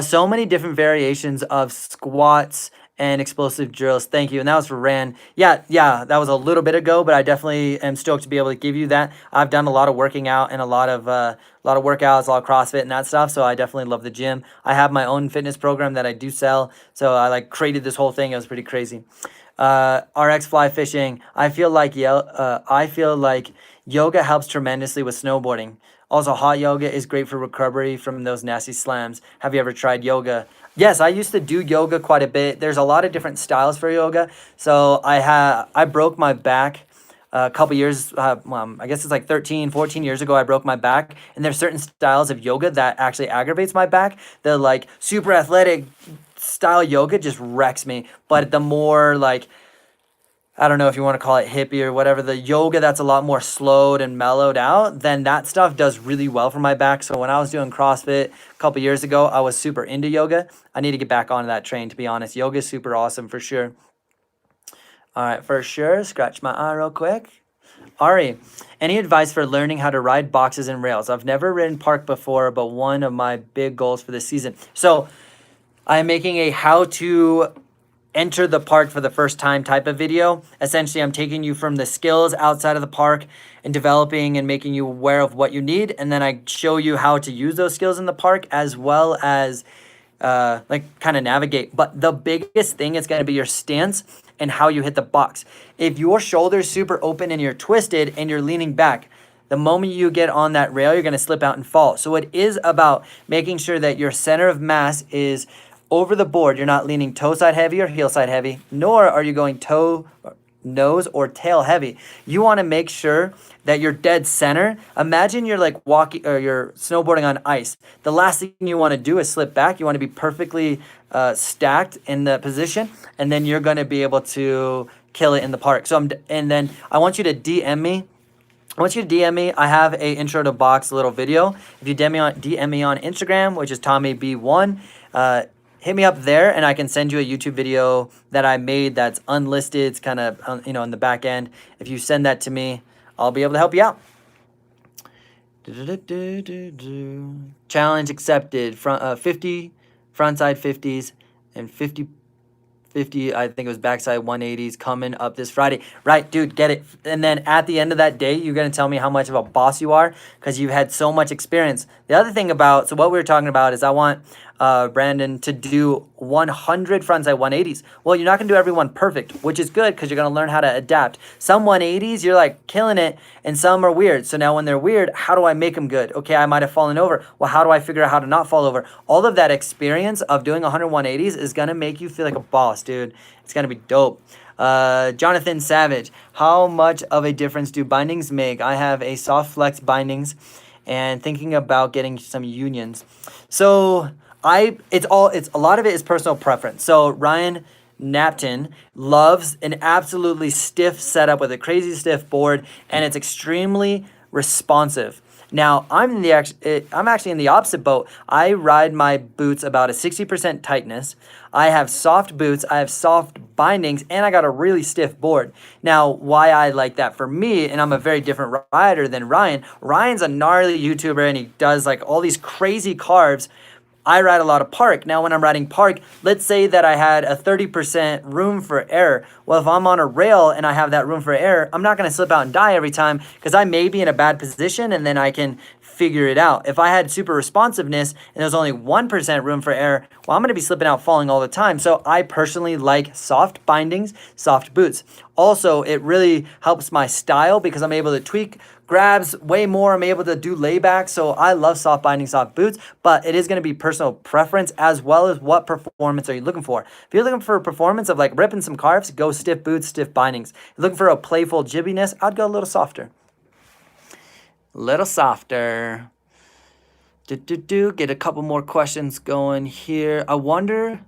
So many different variations of squats and explosive drills. Thank you. And that was for Ran. Yeah, that was a little bit ago, but I definitely am stoked to be able to give you that. I've done a lot of working out and a lot of workouts, a lot of CrossFit and that stuff. So I definitely love the gym. I have my own fitness program that I do sell. So I like created this whole thing. It was pretty crazy. RX fly fishing. I feel like yoga helps tremendously with snowboarding. Also, hot yoga is great for recovery from those nasty slams. Have you ever tried yoga? Yes, I used to do yoga quite a bit. There's a lot of different styles for yoga. So I broke my back a couple years, I guess it's like 13, 14 years ago, I broke my back. And there's certain styles of yoga that actually aggravates my back. The like super athletic style yoga just wrecks me. But the more like, I don't know if you want to call it hippie or whatever, the yoga that's a lot more slowed and mellowed out, then that stuff does really well for my back. So when I was doing CrossFit a couple years ago, I was super into yoga. I need to get back onto that train, to be honest. Yoga is super awesome for sure. All right, for sure. Scratch my eye real quick. Ari, any advice for learning how to ride boxes and rails? I've never ridden park before, but one of my big goals for this season. So I'm making a how to enter the park for the first time type of video. Essentially, I'm taking you from the skills outside of the park and developing and making you aware of what you need. And then I show you how to use those skills in the park as well as like kind of navigate. But the biggest thing is going to be your stance and how you hit the box. If your shoulder's super open and you're twisted and you're leaning back, the moment you get on that rail, you're going to slip out and fall. So it is about making sure that your center of mass is over the board. You're not leaning toe side heavy or heel side heavy, nor are you going toe, nose, or tail heavy. You want to make sure that you're dead center. Imagine you're like walking or you're snowboarding on ice. The last thing you want to do is slip back. You want to be perfectly stacked in the position, and then you're going to be able to kill it in the park. And then I want you to DM me. I want you to DM me. I have a intro to box little video. If you DM me on Instagram, which is TommyB1, hit me up there and I can send you a YouTube video that I made that's unlisted. It's kind of, in the back end. If you send that to me, I'll be able to help you out. Challenge accepted. 50 frontside 50s and 50, I think it was backside 180s coming up this Friday. Right, dude, get it. And then at the end of that day, you're going to tell me how much of a boss you are because you've had so much experience. The other thing so what we were talking about is I want Brandon to do 100 frontside 180s. Well, you're not going to do everyone perfect, which is good because you're going to learn how to adapt. Some 180s, you're like killing it, and some are weird. So now when they're weird, how do I make them good? Okay, I might have fallen over. Well, how do I figure out how to not fall over? All of that experience of doing 100 180s is going to make you feel like a boss, dude. It's going to be dope. Jonathan Savage, how much of a difference do bindings make? I have a soft flex bindings and thinking about getting some unions. So it's a lot of it is personal preference. So Ryan Napton loves an absolutely stiff setup with a crazy stiff board, and it's extremely responsive. Now, I'm actually in the opposite boat. I ride my boots about a 60% tightness. I have soft boots, I have soft bindings, and I got a really stiff board. Now, why I like that for me, and I'm a very different rider than Ryan. Ryan's a gnarly YouTuber, and he does like all these crazy carves. I ride a lot of park. Now, when I'm riding park, let's say that I had a 30% room for error. Well, if I'm on a rail and I have that room for error, I'm not going to slip out and die every time because I may be in a bad position and then I can figure it out. If I had super responsiveness and there's only 1% room for error, well, I'm going to be slipping out, falling all the time. So I personally like soft bindings, soft boots. Also, it really helps my style because I'm able to tweak grabs way more. I'm able to do layback. So I love soft binding, soft boots, but it is going to be personal preference as well as what performance are you looking for. If you're looking for a performance of like ripping some carves, go stiff boots, stiff bindings. If you're looking for a playful jibbiness, I'd go a little softer. Little softer. Get a couple more questions going here. I wonder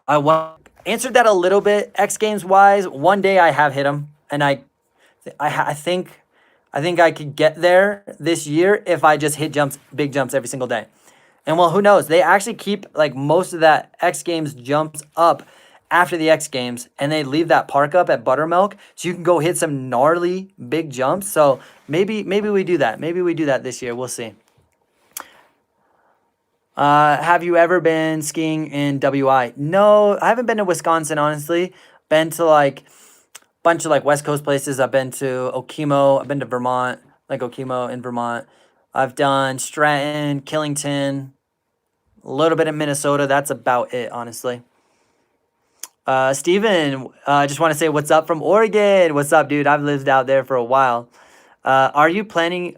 answered that a little bit. X Games wise, one day I have hit them, and I think I could get there this year if I just hit jumps, big jumps every single day. And well, who knows? They actually keep like most of that X Games jumps up after the X Games, and they leave that park up at Buttermilk, so you can go hit some gnarly big jumps. So maybe we do that. Maybe we do that this year. We'll see. Have you ever been skiing in WI? No, I haven't been to Wisconsin, honestly. Been to like bunch of like West Coast places. I've been to Okemo. I've been to Vermont, like Okemo in Vermont. I've done Stratton, Killington, a little bit in Minnesota. That's about it, honestly. Steven, just want to say what's up from Oregon. What's up, dude? I've lived out there for a while. Are you planning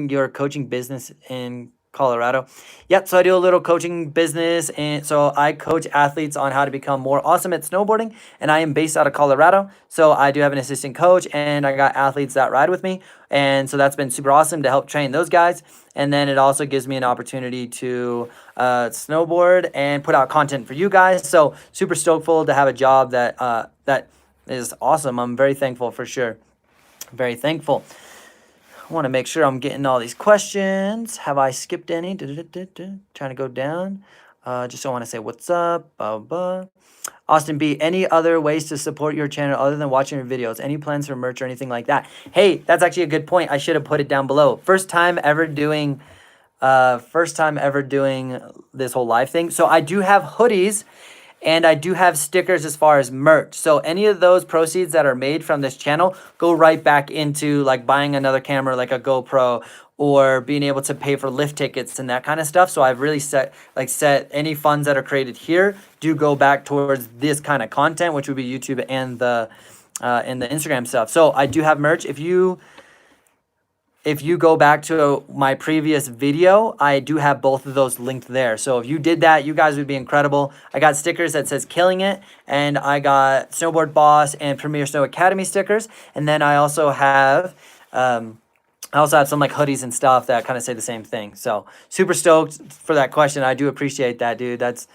your coaching business in Colorado? Yep, so I do a little coaching business, and so I coach athletes on how to become more awesome at snowboarding, and I am based out of Colorado. So I do have an assistant coach, and I got athletes that ride with me, and so that's been super awesome to help train those guys. And then it also gives me an opportunity to snowboard and put out content for you guys. So super stokeful to have a job that is awesome. I'm very thankful for sure. Very thankful. I want to make sure I'm getting all these questions. Have I skipped any? Trying to go down. Just want to say what's up. Blah, blah. Austin B, any other ways to support your channel other than watching your videos? Any plans for merch or anything like that? Hey, that's actually a good point. I should have put it down below. First time ever doing this whole live thing. So I do have hoodies and I do have stickers as far as merch. So any of those proceeds that are made from this channel go right back into like buying another camera like a GoPro or being able to pay for lift tickets and that kind of stuff. So I've really set any funds that are created here do go back towards this kind of content, which would be YouTube and the Instagram stuff. So I do have merch. If you go back to my previous video, I do have both of those linked there. So if you did that, you guys would be incredible. I got stickers that says Killing It, and I got Snowboard Boss and Premier Snow Academy stickers. And then I also have some like hoodies and stuff that kind of say the same thing. So super stoked for that question. I do appreciate that, dude. That's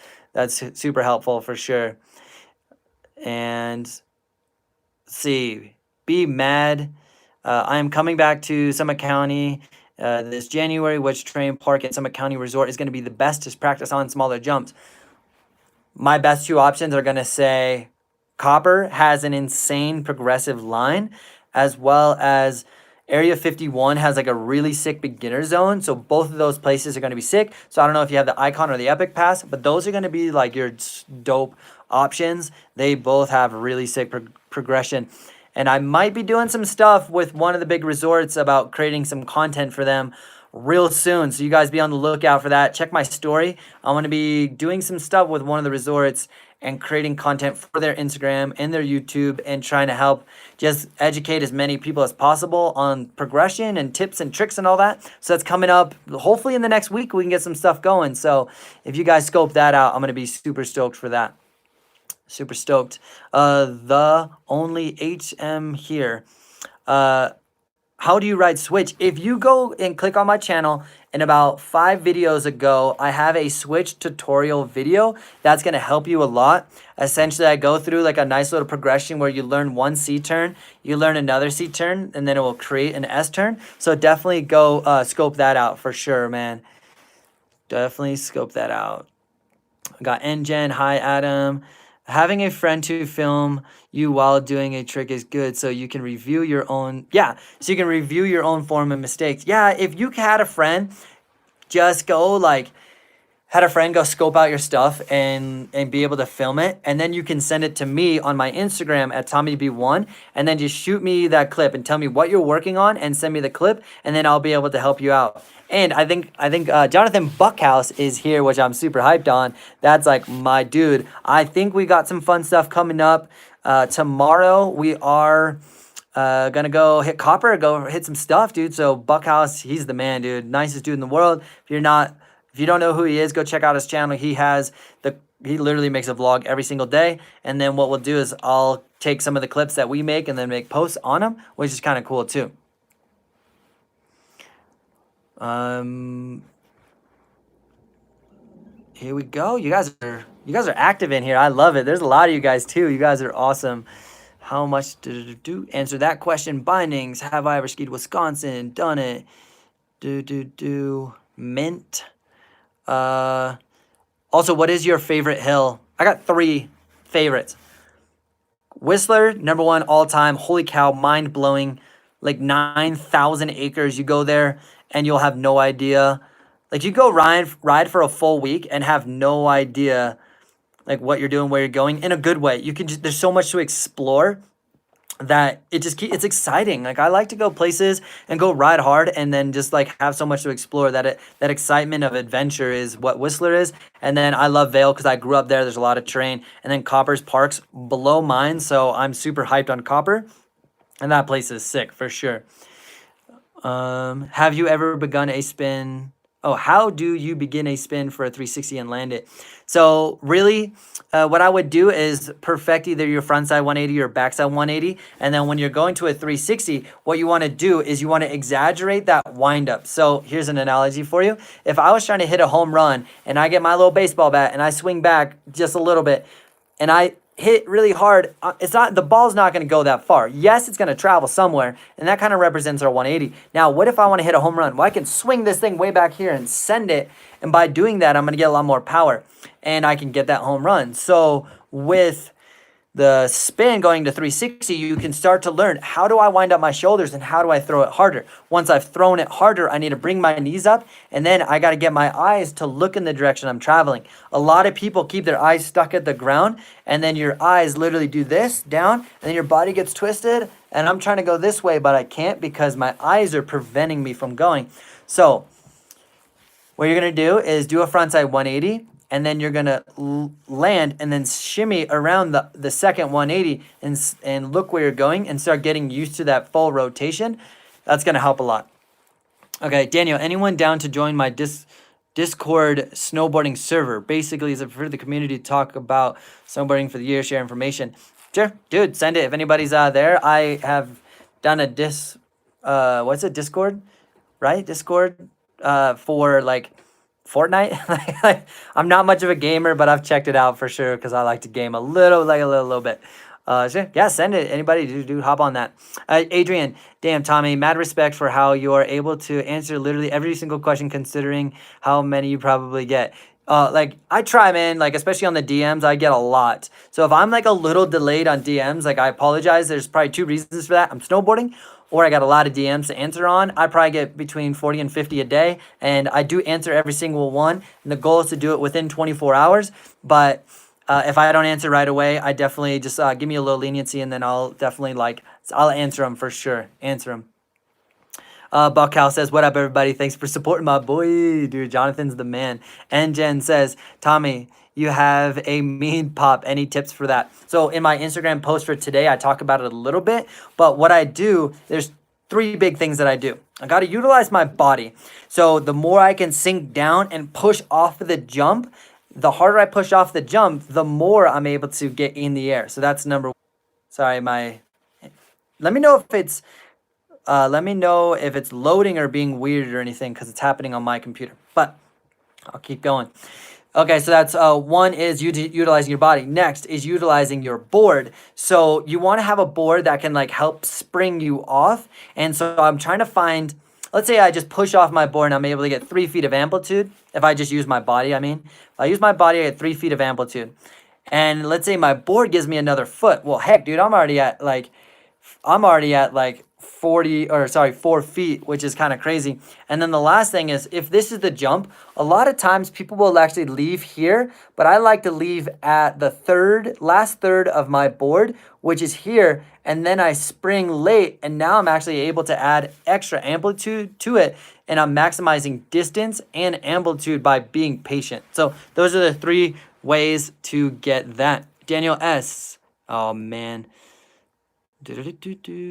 super helpful for sure. And let's see, be mad. I am coming back to Summit County this January. Which train park at Summit County Resort is going to be the best to practice on smaller jumps? My best two options are going to say Copper has an insane progressive line, as well as Area 51 has like a really sick beginner zone. So both of those places are going to be sick. So I don't know if you have the Icon or the Epic Pass, but those are going to be like your dope options. They both have really sick progression. And I might be doing some stuff with one of the big resorts about creating some content for them real soon. So you guys be on the lookout for that. Check my story. I'm going to be doing some stuff with one of the resorts and creating content for their Instagram and their YouTube and trying to help just educate as many people as possible on progression and tips and tricks and all that. So that's coming up. Hopefully in the next week we can get some stuff going. So if you guys scope that out, I'm going to be super stoked for that. Super stoked. The only HM here. How do you ride Switch? If you go and click on my channel, and about 5 videos ago, I have a Switch tutorial video that's going to help you a lot. Essentially, I go through like a nice little progression where you learn one C turn, you learn another C turn, and then it will create an S turn. So definitely go scope that out for sure, man. Definitely scope that out. I got NGen. Hi, Adam. Having a friend to film you while doing a trick is good, so you can review your own. Yeah, so you can review your own form and mistakes. Yeah, if you had a friend, just go had a friend go scope out your stuff and be able to film it, and then you can send it to me on my Instagram at TommyB1, and then just shoot me that clip and tell me what you're working on and send me the clip, and then I'll be able to help you out. And I think Jonathan Buckhouse is here, which I'm super hyped on. That's like my dude. I think we got some fun stuff coming up. Tomorrow we are gonna go hit Copper, go hit some stuff, dude. So Buckhouse, he's the man, dude. Nicest dude in the world. If you don't know who he is, go check out his channel. He literally makes a vlog every single day. And then what we'll do is I'll take some of the clips that we make and then make posts on them, which is kind of cool too. Here we go. You guys are You guys are active in here. I love it. There's a lot of you guys too. You guys are awesome. How much do answer that question? Bindings. Have I ever skied Wisconsin? Done it. Mint. Also, what is your favorite hill? I got 3 favorites. Whistler, number 1 all time. Holy cow, mind blowing. Like 9,000 acres. You go there and you'll have no idea. Like you go ride for a full week and have no idea like what you're doing, where you're going in a good way. You can just, there's so much to explore that it's exciting. Like I like to go places and go ride hard and then just like have so much to explore that excitement of adventure is what Whistler is. And then I love Vail because I grew up there. There's a lot of terrain. And then Copper's Park's below mine, so I'm super hyped on Copper. And that place is sick for sure. Have you ever begun a spin? Oh, how do you begin a spin for a 360 and land it? So really, what I would do is perfect either your frontside 180 or backside 180. And then when you're going to a 360, what you want to do is you want to exaggerate that wind up. So here's an analogy for you. If I was trying to hit a home run and I get my little baseball bat and I swing back just a little bit and I hit really hard, the ball's not going to go that far. Yes, it's going to travel somewhere, and that kind of represents our 180. Now, what if I want to hit a home run? Well, I can swing this thing way back here and send it, and by doing that, I'm going to get a lot more power, and I can get that home run. So with the spin going to 360, you can start to learn, how do I wind up my shoulders and how do I throw it harder? Once I've thrown it harder, I need to bring my knees up, and then I got to get my eyes to look in the direction I'm traveling. A lot of people keep their eyes stuck at the ground, and then your eyes literally do this down, and then your body gets twisted, and I'm trying to go this way, but I can't because my eyes are preventing me from going. So what you're going to do is do a frontside 180, and then you're going to land and then shimmy around the second 180 and look where you're going and start getting used to that full rotation. That's going to help a lot. Okay, Daniel, anyone down to join my Discord snowboarding server? Basically, it's for the community to talk about snowboarding for the year, share information. Sure, dude, send it. If anybody's there, I have done a Discord, right? Discord for like Fortnite. I'm not much of a gamer, but I've checked it out for sure because I like to game a little bit. Sure. Yeah, send it. Anybody, do hop on that. Adrian, damn, Tommy, mad respect for how you're able to answer literally every single question considering how many you probably get. Like I try, man, like especially on the DMs, I get a lot. So if I'm like a little delayed on DMs, like I apologize. There's probably 2 reasons for that. I'm snowboarding, or I got a lot of DMs to answer on. I probably get between 40 and 50 a day, and I do answer every single one. And the goal is to do it within 24 hours. But if I don't answer right away, I definitely just give me a little leniency, and then I'll definitely I'll answer them for sure. Answer them. Buckhouse says, what up, everybody? Thanks for supporting my boy. Dude, Jonathan's the man. And Jen says, Tommy, you have a mean pop. Any tips for that? So in my Instagram post for today, I talk about it a little bit. But what I do, there's 3 big things that I do. I got to utilize my body. So the more I can sink down and push off of the jump, the harder I push off the jump, the more I'm able to get in the air. So that's number 1. Sorry, let me know if it's loading or being weird or anything because it's happening on my computer. But I'll keep going. Okay, so that's 1 is utilizing your body. Next is utilizing your board. So you want to have a board that can help spring you off. And so I'm trying to find, let's say I just push off my board and I'm able to get 3 feet of amplitude. If I just use my body, if I use my body, I get 3 feet of amplitude. And let's say my board gives me another foot. Well, heck, dude, I'm already at 4 feet, which is kind of crazy. And then the last thing is, if this is the jump, a lot of times people will actually leave here, but I like to leave at the last third of my board, which is here. And then I spring late, and now I'm actually able to add extra amplitude to it. And I'm maximizing distance and amplitude by being patient. So those are the 3 ways to get that. Daniel S. Oh, man.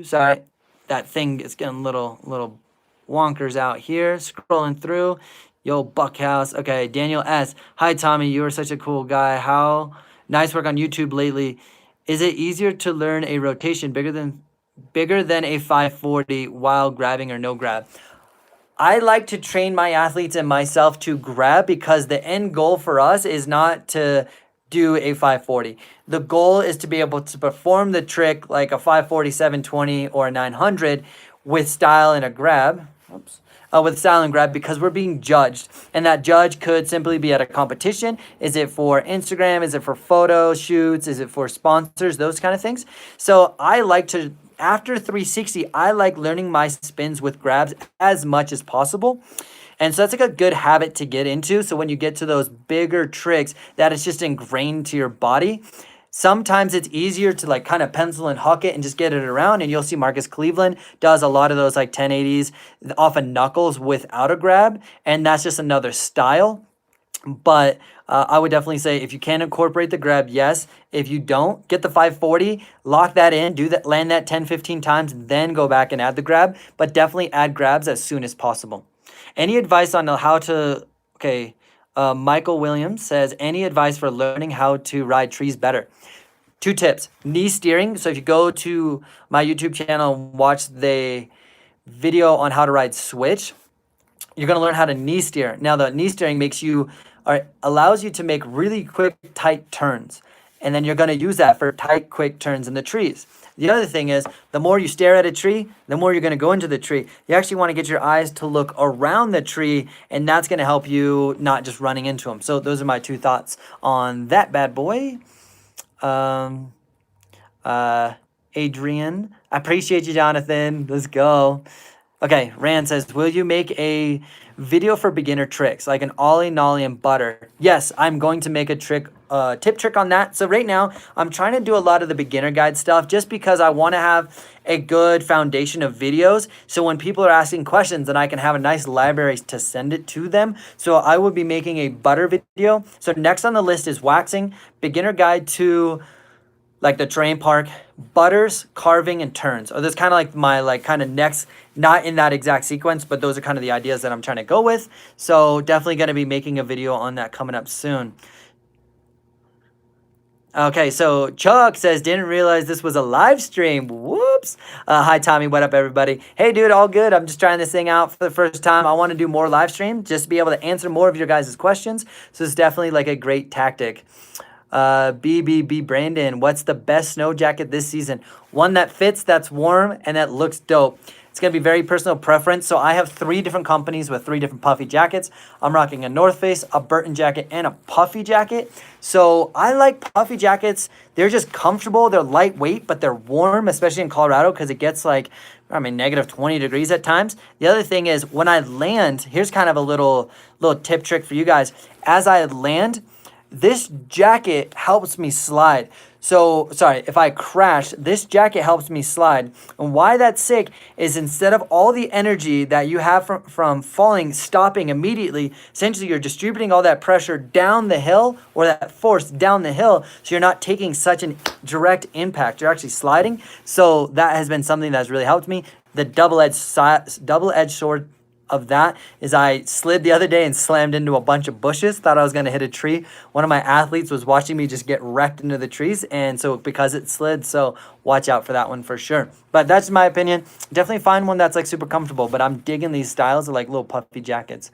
Sorry, that thing is getting little wonkers out here. Scrolling through. Yo, Buckhouse. Okay, Daniel S. Hi, Tommy. You are such a cool guy. How nice work on YouTube lately. Is it easier to learn a rotation bigger than a 540 while grabbing or no grab? I like to train my athletes and myself to grab because the end goal for us is not to do a 540. The goal is to be able to perform the trick like a 540, 720, or a 900 with style and a grab. Oops. With style and grab, because we're being judged, and that judge could simply be at a competition. Is it for Instagram? Is it for photo shoots? Is it for sponsors? Those kind of things. So I like to, after 360, I like learning my spins with grabs as much as possible. And so that's like a good habit to get into. So when you get to those bigger tricks, that is just ingrained to your body. Sometimes it's easier to like kind of pencil and huck it and just get it around. And you'll see Marcus Cleveland does a lot of those like 1080s off of knuckles without a grab. And that's just another style. But I would definitely say if you can incorporate the grab, yes. If you don't, get the 540, lock that in, do that, land that 10, 15 times, then go back and add the grab. But definitely add grabs as soon as possible. Any advice on how to, okay, Michael Williams says, any advice for learning how to ride trees better? 2 tips. Knee steering. So if you go to my YouTube channel and watch the video on how to ride switch, you're going to learn how to knee steer. Now, the knee steering allows you to make really quick, tight turns. And then you're going to use that for tight, quick turns in the trees. The other thing is, the more you stare at a tree, the more you're going to go into the tree. You actually want to get your eyes to look around the tree, and that's going to help you not just running into them. So those are my 2 thoughts on that bad boy. Adrian, I appreciate you, Jonathan. Let's go. Okay, Rand says, will you make a video for beginner tricks, like an ollie, nollie, and butter? Yes, I'm going to make a tip trick on that. So right now, I'm trying to do a lot of the beginner guide stuff just because I want to have a good foundation of videos. So when people are asking questions, then I can have a nice library to send it to them. So I will be making a butter video. So next on the list is waxing, beginner guide to like the terrain park, butters, carving, and turns. Or that's kind of like my kind of next, not in that exact sequence, but those are kind of the ideas that I'm trying to go with. So definitely going to be making a video on that coming up soon. Okay, so Chuck says, didn't realize this was a live stream. Whoops. Hi, Tommy. What up, everybody? Hey, dude, all good. I'm just trying this thing out for the first time. I want to do more live stream just to be able to answer more of your guys' questions. So it's definitely like a great tactic. BBB Brandon, what's the best snow jacket this season? One that fits, that's warm, and that looks dope. It's going to be very personal preference. So I have 3 different companies with 3 different puffy jackets. I'm rocking a North Face, a Burton jacket, and a puffy jacket. So I like puffy jackets. They're just comfortable. They're lightweight, but they're warm, especially in Colorado because it gets like, negative 20 degrees at times. The other thing is when I land, here's kind of a little tip trick for you guys. As I land, this jacket helps me slide. So, sorry, if I crash, this jacket helps me slide. And why that's sick is instead of all the energy that you have from falling, stopping immediately, essentially you're distributing all that pressure down the hill, or that force down the hill, so you're not taking such a direct impact. You're actually sliding. So that has been something that's really helped me. The double-edged sword of that is I slid the other day and slammed into a bunch of bushes, thought I was going to hit a tree. One of my athletes was watching me just get wrecked into the trees, and so because it slid, so watch out for that one for sure. But that's my opinion. Definitely find one that's like super comfortable, but I'm digging these styles of like little puffy jackets.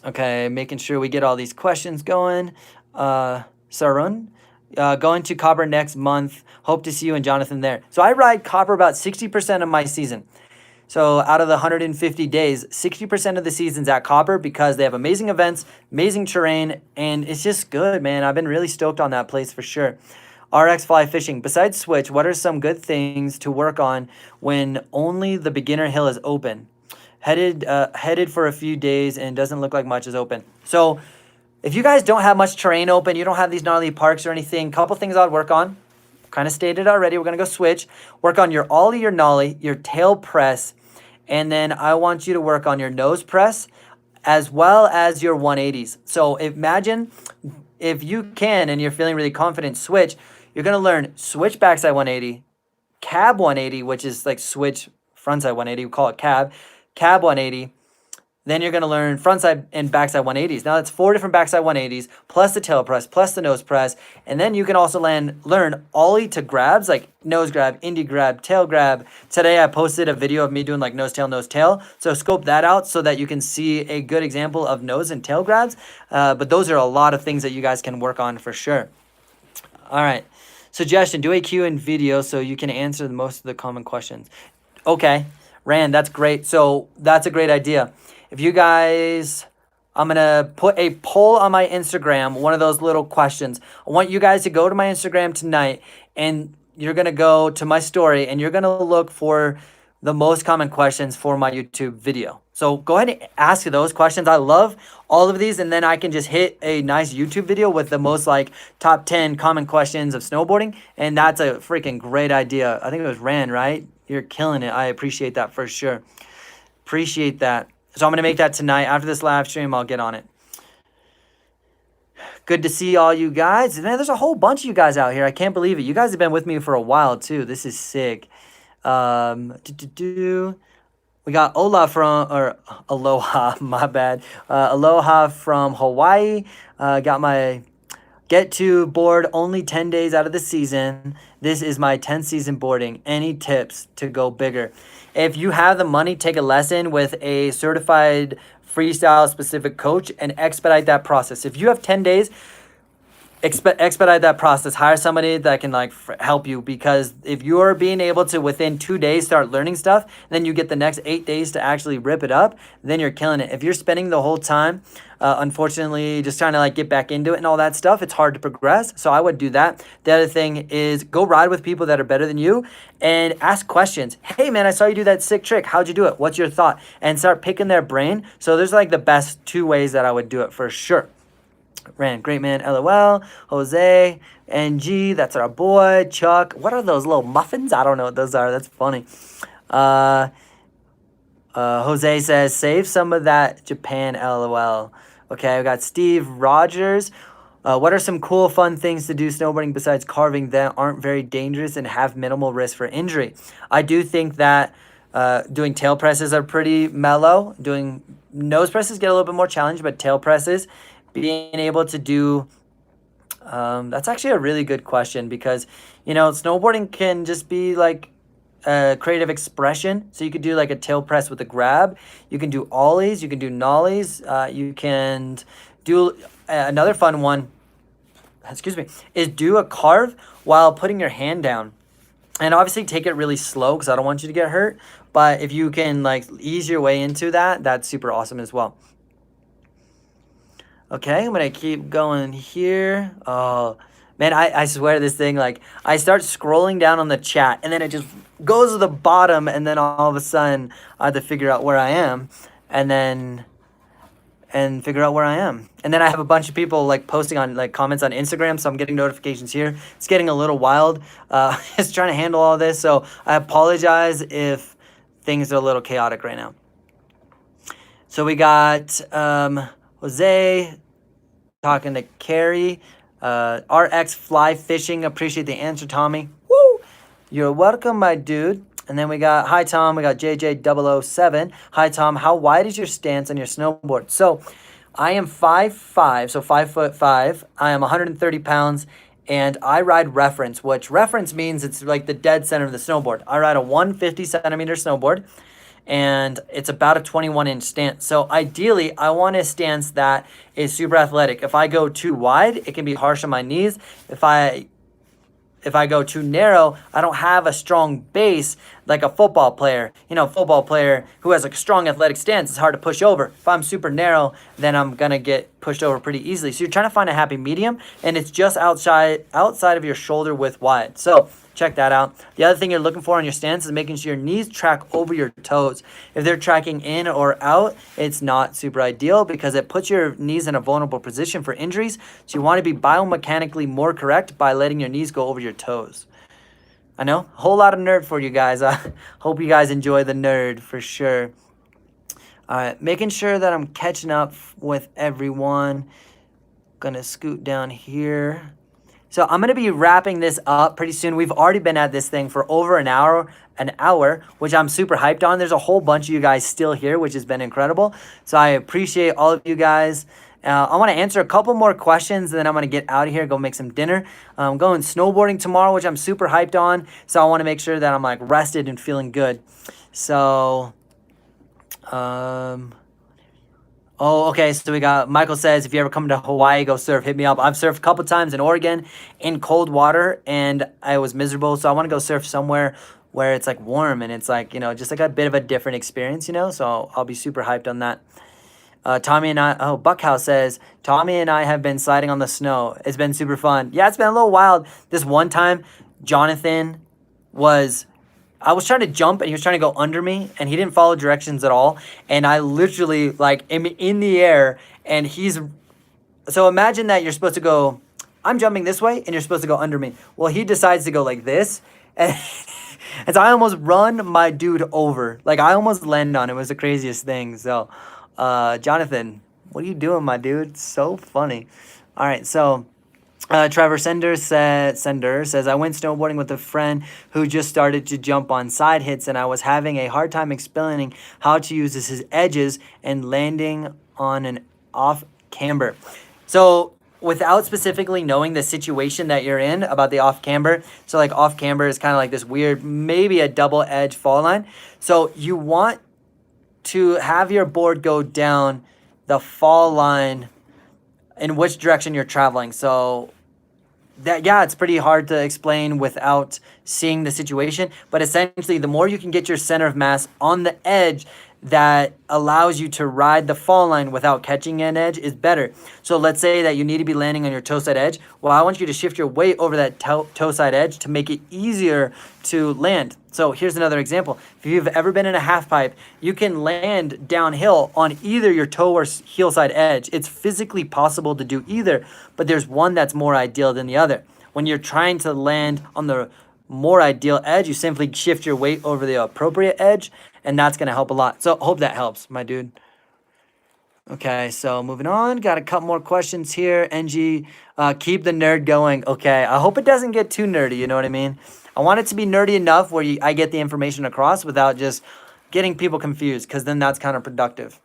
Okay, making sure we get all these questions going. Sarun, going to Copper next month. Hope to see you and Jonathan there. So I ride Copper about 60% of my season. So out of the 150 days, 60% of the season's at Copper because they have amazing events, amazing terrain, and it's just good, man. I've been really stoked on that place for sure. RX Fly Fishing. Besides Switch, what are some good things to work on when only the beginner hill is open? Headed for a few days and doesn't look like much is open. So if you guys don't have much terrain open, you don't have these gnarly parks or anything, couple things I'd work on. Kind of stated already, we're going to go switch. Work on your ollie, your nollie, your tail press, and then I want you to work on your nose press as well as your 180s. So imagine if you can and you're feeling really confident, switch, you're going to learn switch backside 180, cab 180, which is like switch frontside 180, we call it cab 180, Then you're going to learn frontside and backside 180s. Now that's 4 different backside 180s, plus the tail press, plus the nose press. And then you can also learn ollie to grabs, like nose grab, indie grab, tail grab. Today I posted a video of me doing like nose, tail, nose, tail. So scope that out so that you can see a good example of nose and tail grabs. But those are a lot of things that you guys can work on for sure. All right. Suggestion, do a Q and video so you can answer most of the common questions. Okay, Rand, that's great. So that's a great idea. If you guys, I'm going to put a poll on my Instagram, one of those little questions. I want you guys to go to my Instagram tonight, and you're going to go to my story, and you're going to look for the most common questions for my YouTube video. So go ahead and ask those questions. I love all of these, and then I can just hit a nice YouTube video with the most like top 10 common questions of snowboarding, and that's a freaking great idea. I think it was Rand, right? You're killing it. I appreciate that for sure. Appreciate that. So I'm going to make that tonight. After this live stream, I'll get on it. Good to see all you guys. Man, there's a whole bunch of you guys out here. I can't believe it. You guys have been with me for a while, too. This is sick. We got Aloha, my bad. Aloha from Hawaii. Got my get to board only 10 days out of the season. This is my 10th season boarding. Any tips to go bigger? If you have the money, take a lesson with a certified freestyle specific coach and expedite that process. If you have 10 days, expedite that process. Hire somebody that can like help you, because if you're being able to within 2 days start learning stuff, then you get the next 8 days to actually rip it up, then you're killing it. If you're spending the whole time unfortunately just trying to like get back into it and all that stuff, it's hard to progress. So I would do that. The other thing is go ride with people that are better than you and ask questions. Hey man, I saw you do that sick trick. How'd you do it? What's your thought? And start picking their brain. So there's like the best 2 ways that I would do it for sure. Rand, great man, LOL, Jose, NG, that's our boy, Chuck. What are those little muffins? I don't know what those are. That's funny. Jose says, save some of that Japan, LOL. Okay, we got Steve Rogers. What are some cool, fun things to do snowboarding besides carving that aren't very dangerous and have minimal risk for injury? I do think that doing tail presses are pretty mellow. Doing nose presses get a little bit more challenging, but tail presses, being able to do, that's actually a really good question, because, you know, snowboarding can just be like creative expression. So you could do like a tail press with a grab. You can do ollies. You can do nollies. You can do another fun one, excuse me, is do a carve while putting your hand down. And obviously take it really slow because I don't want you to get hurt. But if you can like ease your way into that, that's super awesome as well. Okay, I'm going to keep going here. Oh, man, I swear this thing, like, I start scrolling down on the chat, and then it just goes to the bottom, and then all of a sudden, I have to figure out where I am, and figure out where I am. And then I have a bunch of people, like, posting on, like, comments on Instagram, so I'm getting notifications here. It's getting a little wild. Just trying to handle all this, so I apologize if things are a little chaotic right now. So we got Jose talking to Carrie. RX Fly Fishing, appreciate the answer, Tommy. Woo! You're welcome, my dude. And then we got, hi Tom, we got JJ007. Hi Tom, how wide is your stance on your snowboard? So I am 5'5", so 5'5". I am 130 pounds, and I ride reference, which reference means it's like the dead center of the snowboard. I ride a 150 centimeter snowboard, and it's about a 21-inch stance. So ideally, I want a stance that is super athletic. If I go too wide, it can be harsh on my knees. If I go too narrow, I don't have a strong base like a football player. You know, football player who has a strong athletic stance, it's hard to push over. If I'm super narrow, then I'm going to get pushed over pretty easily. So you're trying to find a happy medium, and it's just outside of your shoulder width wide. So check that out. The other thing you're looking for on your stance is making sure your knees track over your toes. If they're tracking in or out, it's not super ideal because it puts your knees in a vulnerable position for injuries. So you want to be biomechanically more correct by letting your knees go over your toes. I know, a whole lot of nerd for you guys. I hope you guys enjoy the nerd for sure. All right, making sure that I'm catching up with everyone. Gonna scoot down here. So I'm gonna be wrapping this up pretty soon. We've already been at this thing for over an hour, which I'm super hyped on. There's a whole bunch of you guys still here, which has been incredible. So I appreciate all of you guys. I want to answer a couple more questions, and then I'm going to get out of here, go make some dinner. I'm going snowboarding tomorrow, which I'm super hyped on. So I want to make sure that I'm like rested and feeling good. So, oh, okay. So we got Michael says, if you ever come to Hawaii, go surf, hit me up. I've surfed a couple times in Oregon in cold water, and I was miserable. So I want to go surf somewhere where it's like warm and it's like, just like a bit of a different experience. So I'll be super hyped on that. Tommy and I, Buckhouse says, Tommy and I have been sliding on the snow. It's been super fun. Yeah, it's been a little wild. This one time, Jonathan I was trying to jump and he was trying to go under me and he didn't follow directions at all. And I literally like am in the air and so imagine that you're supposed to go, I'm jumping this way and you're supposed to go under me. Well, he decides to go like this. And, and so I almost run my dude over. Like I almost land on him. It was the craziest thing. So, Jonathan, what are you doing, my dude? It's so funny. All right, so Trevor Sender says, I went snowboarding with a friend who just started to jump on side hits, and I was having a hard time explaining how to use his edges and landing on an off camber. So without specifically knowing the situation that you're in about the off camber, so like off camber is kind of like this weird, maybe a double edge fall line. So you want to have your board go down the fall line in which direction you're traveling. So it's pretty hard to explain without seeing the situation. But essentially, the more you can get your center of mass on the edge that allows you to ride the fall line without catching an edge is better. So let's say that you need to be landing on your toe side edge. Well, I want you to shift your weight over that toe side edge to make it easier to land. So here's another example. If you've ever been in a half pipe, you can land downhill on either your toe or heel side edge. It's physically possible to do either, but there's one that's more ideal than the other. When you're trying to land on the more ideal edge, you simply shift your weight over the appropriate edge, and that's going to help a lot. So hope that helps, my dude. Okay, so moving on. Got a couple more questions here. NG, keep the nerd going. Okay, I hope it doesn't get too nerdy, you know what I mean? I want it to be nerdy enough where I get the information across without just getting people confused, because then that's counterproductive.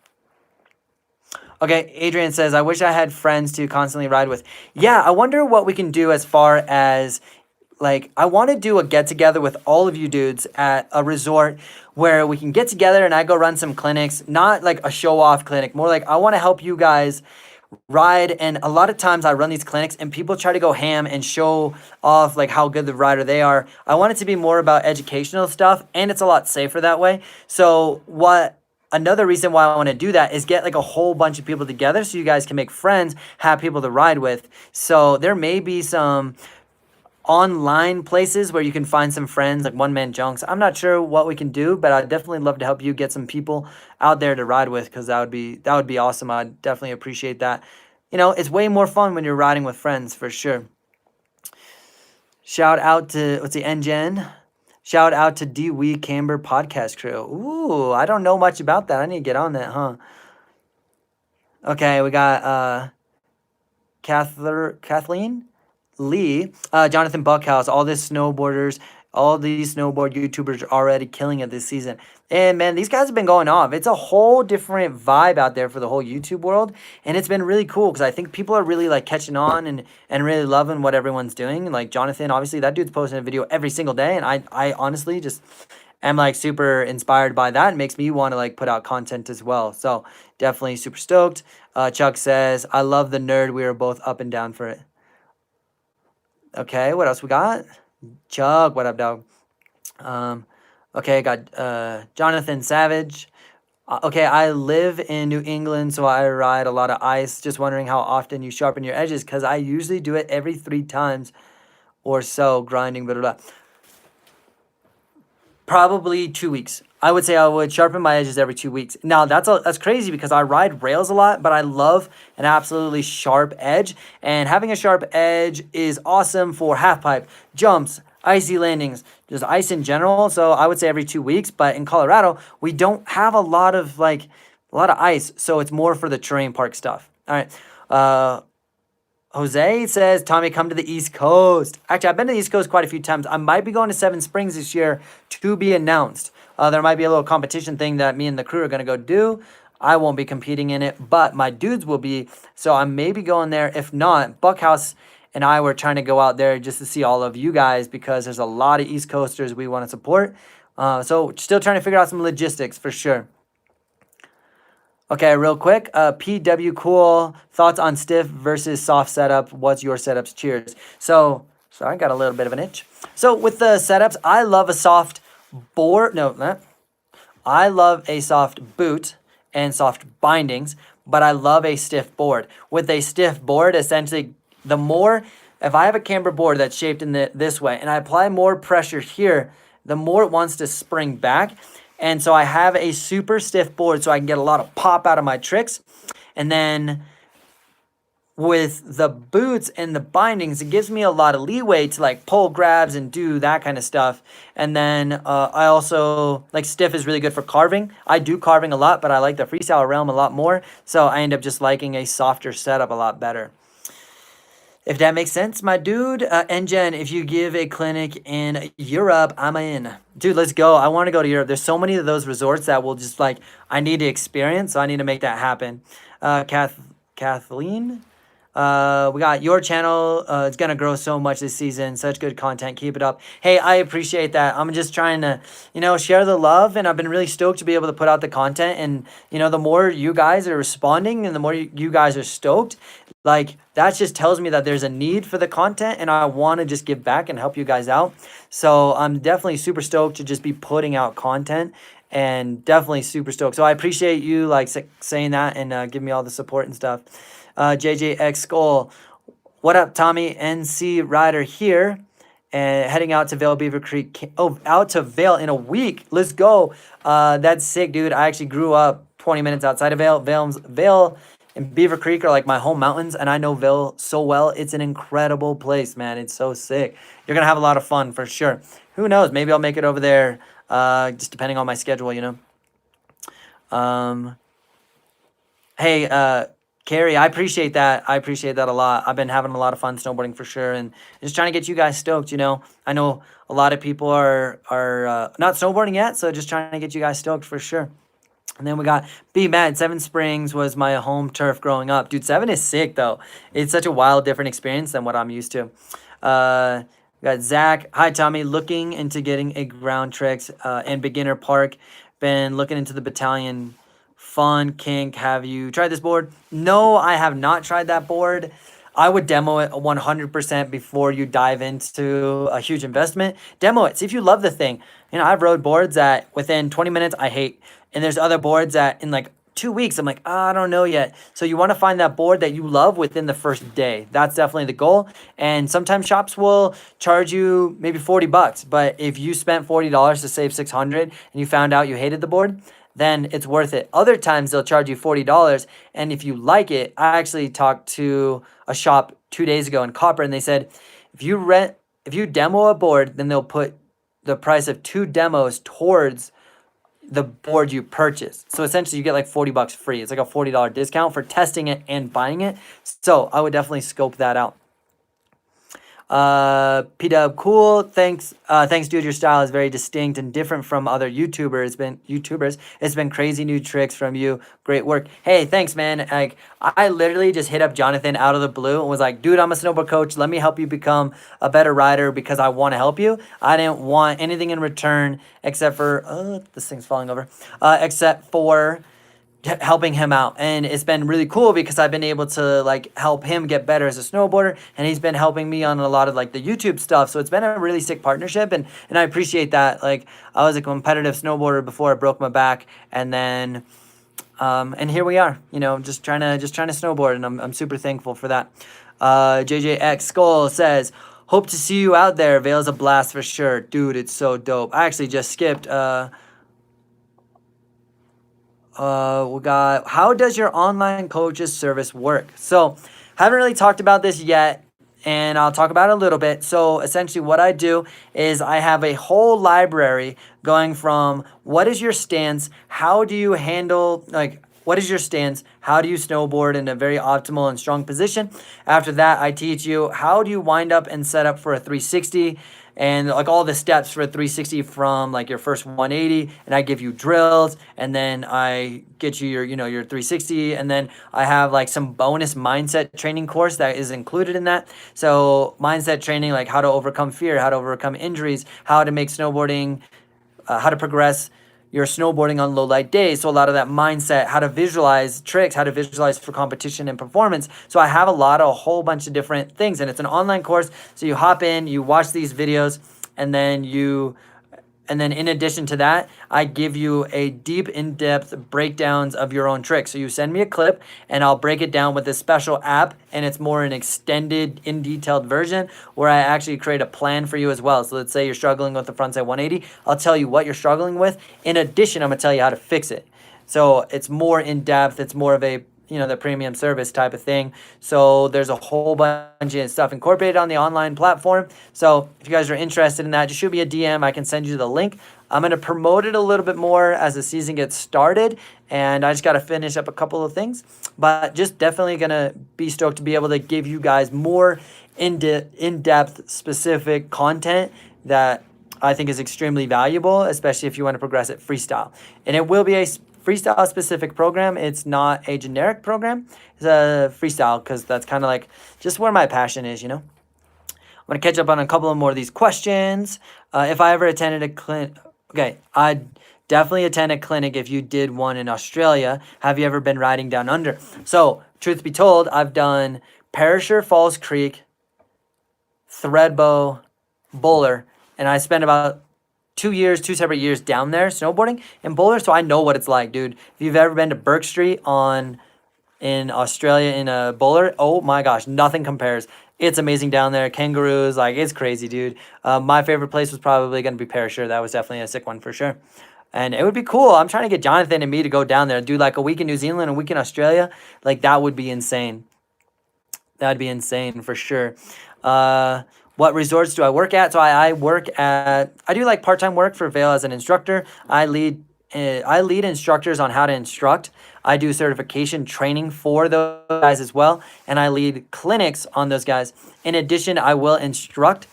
Okay, Adrian says, I wish I had friends to constantly ride with. Yeah, I wonder what we can do as far as, like, I want to do a get-together with all of you dudes at a resort where we can get together and I go run some clinics, not like a show-off clinic, more like I want to help you guys ride. And a lot of times I run these clinics and people try to go ham and show off like how good the rider they are. I want it to be more about educational stuff, and it's a lot safer that way. So another reason why I want to do that is get like a whole bunch of people together so you guys can make friends, have people to ride with. So there may be some online places where you can find some friends, like one-man junks. I'm not sure what we can do, but I'd definitely love to help you get some people out there to ride with, because that would be awesome. I'd definitely appreciate that. It's way more fun when you're riding with friends, for sure. Shout out to, NGen? Shout out to D-Wee Camber podcast crew. Ooh, I don't know much about that. I need to get on that, huh? Okay, we got Kathleen Lee, Jonathan Buckhouse, all these snowboard YouTubers are already killing it this season. And man, these guys have been going off. It's a whole different vibe out there for the whole YouTube world. And it's been really cool because I think people are really like catching on and really loving what everyone's doing. Like Jonathan, obviously that dude's posting a video every single day. And I honestly just am like super inspired by that. It makes me want to like put out content as well. So definitely super stoked. Chuck says, I love the nerd. We are both up and down for it. Okay, what else we got? Chuck, what up, dog? Okay, I got Jonathan Savage. Okay, I live in New England, so I ride a lot of ice. Just wondering how often you sharpen your edges, because I usually do it every 3 times or so, grinding, blah, blah, blah. Probably 2 weeks. I would say I would sharpen my edges every 2 weeks. Now, that's crazy because I ride rails a lot, but I love an absolutely sharp edge. And having a sharp edge is awesome for half pipe, jumps, icy landings, just ice in general. So I would say every 2 weeks. But in Colorado, we don't have a lot of ice. So it's more for the terrain park stuff. All right. Jose says, Tommy, come to the East Coast. Actually, I've been to the East Coast quite a few times. I might be going to Seven Springs this year, to be announced. There might be a little competition thing that me and the crew are going to go do. I won't be competing in it, but my dudes will be. So I may be going there. If not, Buckhouse and I were trying to go out there just to see all of you guys because there's a lot of East Coasters we want to support. So still trying to figure out some logistics for sure. Okay, real quick. PW Cool, thoughts on stiff versus soft setup. What's your setups? Cheers. So, sorry, I got a little bit of an itch. So with the setups, I love a soft board. No, I love a soft boot and soft bindings, but I love a stiff board. With a stiff board, essentially, the more, if I have a camber board that's shaped in this way and I apply more pressure here, the more it wants to spring back. And so I have a super stiff board so I can get a lot of pop out of my tricks. And then with the boots and the bindings, it gives me a lot of leeway to like pull grabs and do that kind of stuff. And then I also, like stiff is really good for carving. I do carving a lot, but I like the freestyle realm a lot more. So I end up just liking a softer setup a lot better. If that makes sense, my dude. Jen, if you give a clinic in Europe, I'm in. Dude, let's go. I want to go to Europe. There's so many of those resorts that will just like, I need to experience, so I need to make that happen. Kathleen, we got your channel. It's going to grow so much this season. Such good content. Keep it up. Hey, I appreciate that. I'm just trying to, share the love. And I've been really stoked to be able to put out the content. And, the more you guys are responding and the more you guys are stoked, like that just tells me that there's a need for the content and I want to just give back and help you guys out. So I'm definitely super stoked to just be putting out content and definitely super stoked. So I appreciate you like saying that and giving me all the support and stuff. JJX Skull, what up, Tommy? NC Rider here and heading out to Vail Beaver Creek. Out to Vail in a week. Let's go. That's sick, dude. I actually grew up 20 minutes outside of Vail. Vail and Beaver Creek are like my home mountains, and I know Vail so well. It's an incredible place, man. It's so sick. You're going to have a lot of fun for sure. Who knows? Maybe I'll make it over there, just depending on my schedule, Hey, Carrie, I appreciate that. I appreciate that a lot. I've been having a lot of fun snowboarding for sure, and just trying to get you guys stoked, I know a lot of people are not snowboarding yet, so just trying to get you guys stoked for sure. And then we got B Mad. Seven Springs was my home turf growing up. Dude, Seven is sick, though. It's such a wild, different experience than what I'm used to. We got Zach. Hi, Tommy. Looking into getting a ground tricks and beginner park. Been looking into the battalion. Fun kink. Have you tried this board? No, I have not tried that board. I would demo it 100% before you dive into a huge investment. Demo it. See if you love the thing. I've rode boards that within 20 minutes I hate. And there's other boards that in like 2 weeks, I'm like, I don't know yet. So you want to find that board that you love within the first day. That's definitely the goal. And sometimes shops will charge you maybe $40. But if you spent $40 to save $600 and you found out you hated the board, then it's worth it. Other times they'll charge you $40. And if you like it, I actually talked to a shop 2 days ago in Copper, and they said, if you demo a board, then they'll put the price of 2 demos towards the board you purchase. So essentially you get like $40 free. It's like a $40 discount for testing it and buying it. So I would definitely scope that out. P-Dub, cool. Thanks, dude. Your style is very distinct and different from other YouTubers. It's been crazy new tricks from you. Great work. Hey, thanks, man. Like, I literally just hit up Jonathan out of the blue and was like, dude, I'm a snowboard coach. Let me help you become a better rider because I want to help you. I didn't want anything in return except for, this thing's falling over, except for helping him out. And it's been really cool because I've been able to like help him get better as a snowboarder, and he's been helping me on a lot of like the YouTube stuff. So it's been a really sick partnership, and I appreciate that. Like, I was a competitive snowboarder before I broke my back, and then and here we are, just trying to snowboard, and I'm super thankful for that. JJX Skull says, hope to see you out there. Vail's a blast for sure. Dude, it's so dope. I actually just skipped we got, how does your online coaches service work? So haven't really talked about this yet, and I'll talk about it a little bit. So essentially what I do is I have a whole library going from what is your stance, how do you handle, like, what is your stance? How do you snowboard in a very optimal and strong position? After that, I teach you how do you wind up and set up for a 360 and like all the steps for a 360 from like your first 180, and I give you drills, and then I get you your, you know, your 360, and then I have like some bonus mindset training course that is included in that. So mindset training, like how to overcome fear, how to overcome injuries, how to make snowboarding, how to progress your snowboarding on low light days. So a lot of that mindset, how to visualize tricks, how to visualize for competition and performance. So I have a whole bunch of different things, and it's an online course. So you hop in, you watch these videos, and then in addition to that, I give you a deep, in-depth breakdowns of your own tricks. So you send me a clip and I'll break it down with this special app, and it's more an extended, in-detailed version where I actually create a plan for you as well. So let's say you're struggling with the frontside 180. I'll tell you what you're struggling with. In addition, I'm gonna tell you how to fix it. So it's more in-depth. It's more of a, you know, the premium service type of thing. So there's a whole bunch of stuff incorporated on the online platform. So if you guys are interested in that, just shoot me a DM. I can send you the link. I'm going to promote it a little bit more as the season gets started, and I just got to finish up a couple of things, but just definitely going to be stoked to be able to give you guys more in-depth specific content that I think is extremely valuable, especially if you want to progress at freestyle. And it will be a freestyle specific program. It's not a generic program. It's a freestyle because that's kind of like just where my passion is, you know. I'm going to catch up on a couple of more of these questions. If I ever attended a clinic, okay, I'd definitely attend a clinic if you did one in Australia. Have you ever been riding down under? So, truth be told, I've done Perisher, Falls Creek, Threadbow, Bowler, and I spent about 2 separate years down there snowboarding in Bowler, so I know what it's like, dude. If you've ever been to Burke Street in Australia in a Bowler, oh my gosh, nothing compares. It's amazing down there. Kangaroos, like it's crazy, dude. My favorite place was probably going to be Perisher. That was definitely a sick one for sure. And it would be cool. I'm trying to get Jonathan and me to go down there and do like a week in New Zealand, a week in Australia. Like that would be insane. That'd be insane for sure. What resorts do I work at? So I do like part-time work for Vail as an instructor. I lead instructors on how to instruct. I do certification training for those guys as well, and I lead clinics on those guys. In addition, I will instruct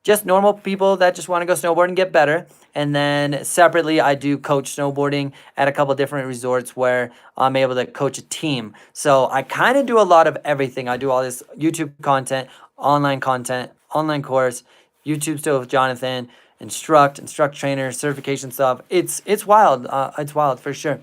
just normal people that just want to go snowboard and get better. And then separately, I do coach snowboarding at a couple different resorts where I'm able to coach a team. So I kind of do a lot of everything. I do all this YouTube content, online course, YouTube stuff with Jonathan, instruct trainer, certification stuff. It's wild. It's wild for sure.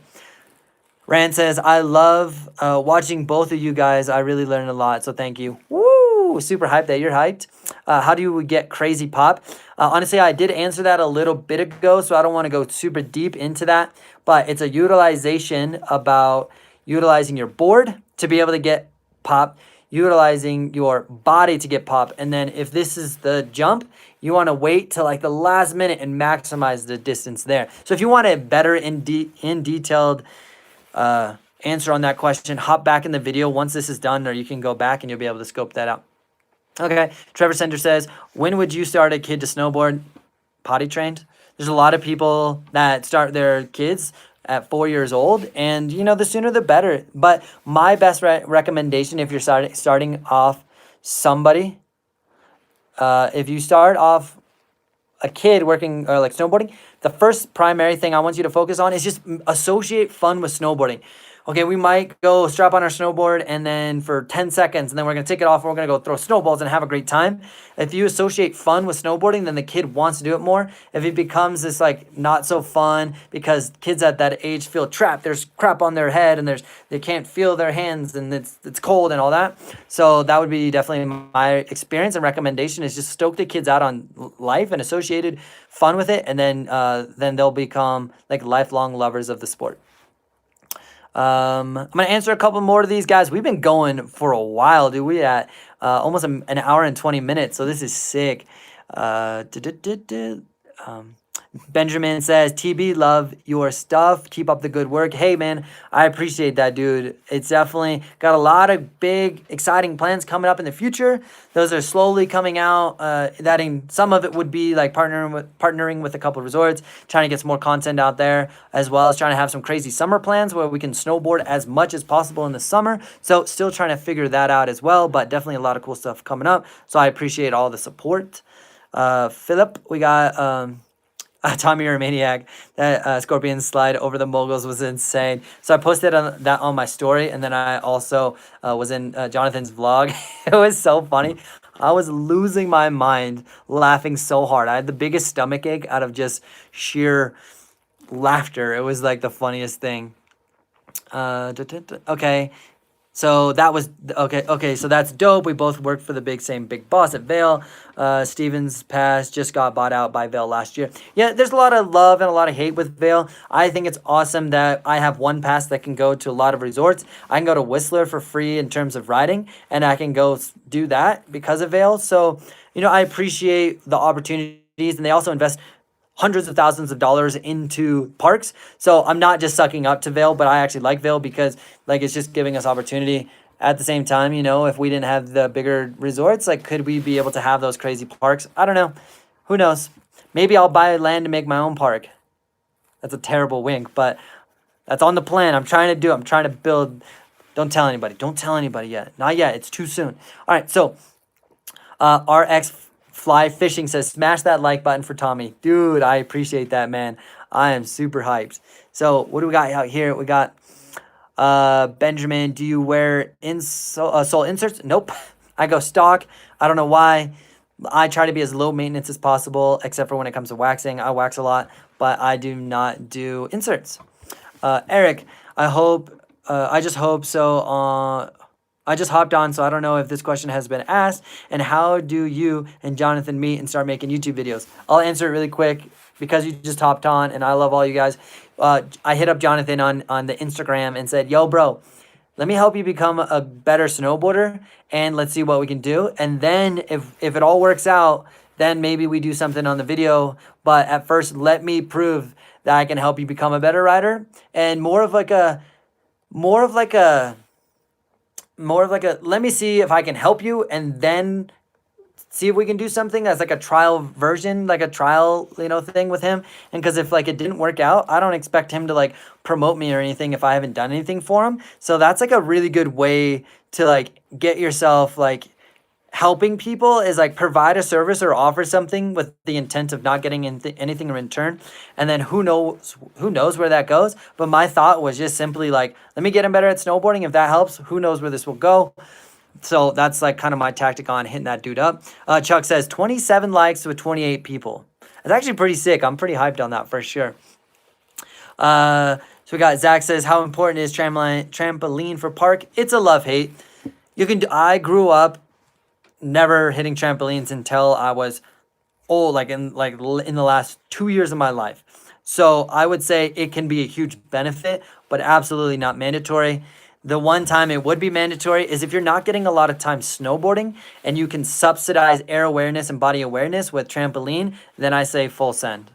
Rand says, I love watching both of you guys. I really learned a lot, so thank you. Woo! Super hyped that you're hyped. How do you get crazy pop? Honestly, I did answer that a little bit ago, so I don't want to go super deep into that, but it's a utilization about utilizing your board to be able to get pop, utilizing your body to get pop, and then if this is the jump, you want to wait till like the last minute and maximize the distance there. So if you want a better detailed answer on that question, hop back in the video once this is done, or you can go back and you'll be able to scope that out. Okay, Trevor Sender says, when would you start a kid to snowboard? Potty trained? There's a lot of people that start their kids at 4 years old, and you know, the sooner the better. But my best recommendation, if you're starting off somebody, if you start off a kid working or like snowboarding, the first primary thing I want you to focus on is just associate fun with snowboarding. Okay, we might go strap on our snowboard and then for 10 seconds, and then we're going to take it off and we're going to go throw snowballs and have a great time. If you associate fun with snowboarding, then the kid wants to do it more. If it becomes this like not so fun because kids at that age feel trapped, there's crap on their head and they can't feel their hands and it's cold and all that. So that would be definitely my experience and recommendation, is just stoke the kids out on life and associated fun with it, and then they'll become like lifelong lovers of the sport. I'm going to answer a couple more of these guys. We've been going for a while, dude. We at almost an hour and 20 minutes, so this is sick. Benjamin says, TB, love your stuff. Keep up the good work. Hey, man, I appreciate that, dude. It's definitely got a lot of big, exciting plans coming up in the future. Those are slowly coming out. Some of it would be like partnering with a couple of resorts, trying to get some more content out there, as well as trying to have some crazy summer plans where we can snowboard as much as possible in the summer. So still trying to figure that out as well, but definitely a lot of cool stuff coming up. So I appreciate all the support. Philip, we got Tommy, you're a maniac. That scorpion slide over the moguls was insane. So I posted that on my story, and then I also was in Jonathan's vlog. It was so funny. I was losing my mind laughing so hard. I had the biggest stomach ache out of just sheer laughter. It was like the funniest thing. Okay. So that was okay. Okay, so that's dope. We both worked for the same big boss at Vail. Stevens Pass just got bought out by Vail last year. Yeah, there's a lot of love and a lot of hate with Vail. I think it's awesome that I have one pass that can go to a lot of resorts. I can go to Whistler for free in terms of riding, and I can go do that because of Vail. So, I appreciate the opportunities, and they also invest hundreds of thousands of dollars into parks. So I'm not just sucking up to Vail, but I actually like Vail because it's just giving us opportunity. At the same time, if we didn't have the bigger resorts, could we be able to have those crazy parks? I don't know. Who knows? Maybe I'll buy land to make my own park. That's a terrible wink, but that's on the plan. I'm trying to build. Don't tell anybody. Don't tell anybody yet. Not yet. It's too soon. All right. So RX Fly Fishing says, smash that like button for Tommy. Dude, I appreciate that, man. I am super hyped. So what do we got out here? We got Benjamin, do you wear sole inserts? Nope. I go stock. I don't know why. I try to be as low maintenance as possible, except for when it comes to waxing. I wax a lot, but I do not do inserts. Eric, I just hope so. I just hopped on, so I don't know if this question has been asked. And how do you and Jonathan meet and start making YouTube videos? I'll answer it really quick because you just hopped on, and I love all you guys. I hit up Jonathan on the Instagram and said, yo, bro, let me help you become a better snowboarder, and let's see what we can do. And then if it all works out, then maybe we do something on the video. But at first, let me prove that I can help you become a better rider, and more of like a let me see if I can help you, and then see if we can do something that's like a trial version, like a trial, thing with him. And because if it didn't work out, I don't expect him to promote me or anything if I haven't done anything for him. So that's a really good way to get yourself helping people is provide a service or offer something with the intent of not getting anything in return. And then who knows where that goes. But my thought was just simply let me get him better at snowboarding. If that helps, who knows where this will go. So that's kind of my tactic on hitting that dude up. Chuck says 27 likes with 28 people. That's actually pretty sick. I'm pretty hyped on that for sure. So we got Zach says, how important is trampoline for park? It's a love-hate. I grew up never hitting trampolines until I was old, in the last 2 years of my life. So I would say it can be a huge benefit, but absolutely not mandatory. The one time it would be mandatory is if you're not getting a lot of time snowboarding and you can subsidize air awareness and body awareness with trampoline, then I say full send.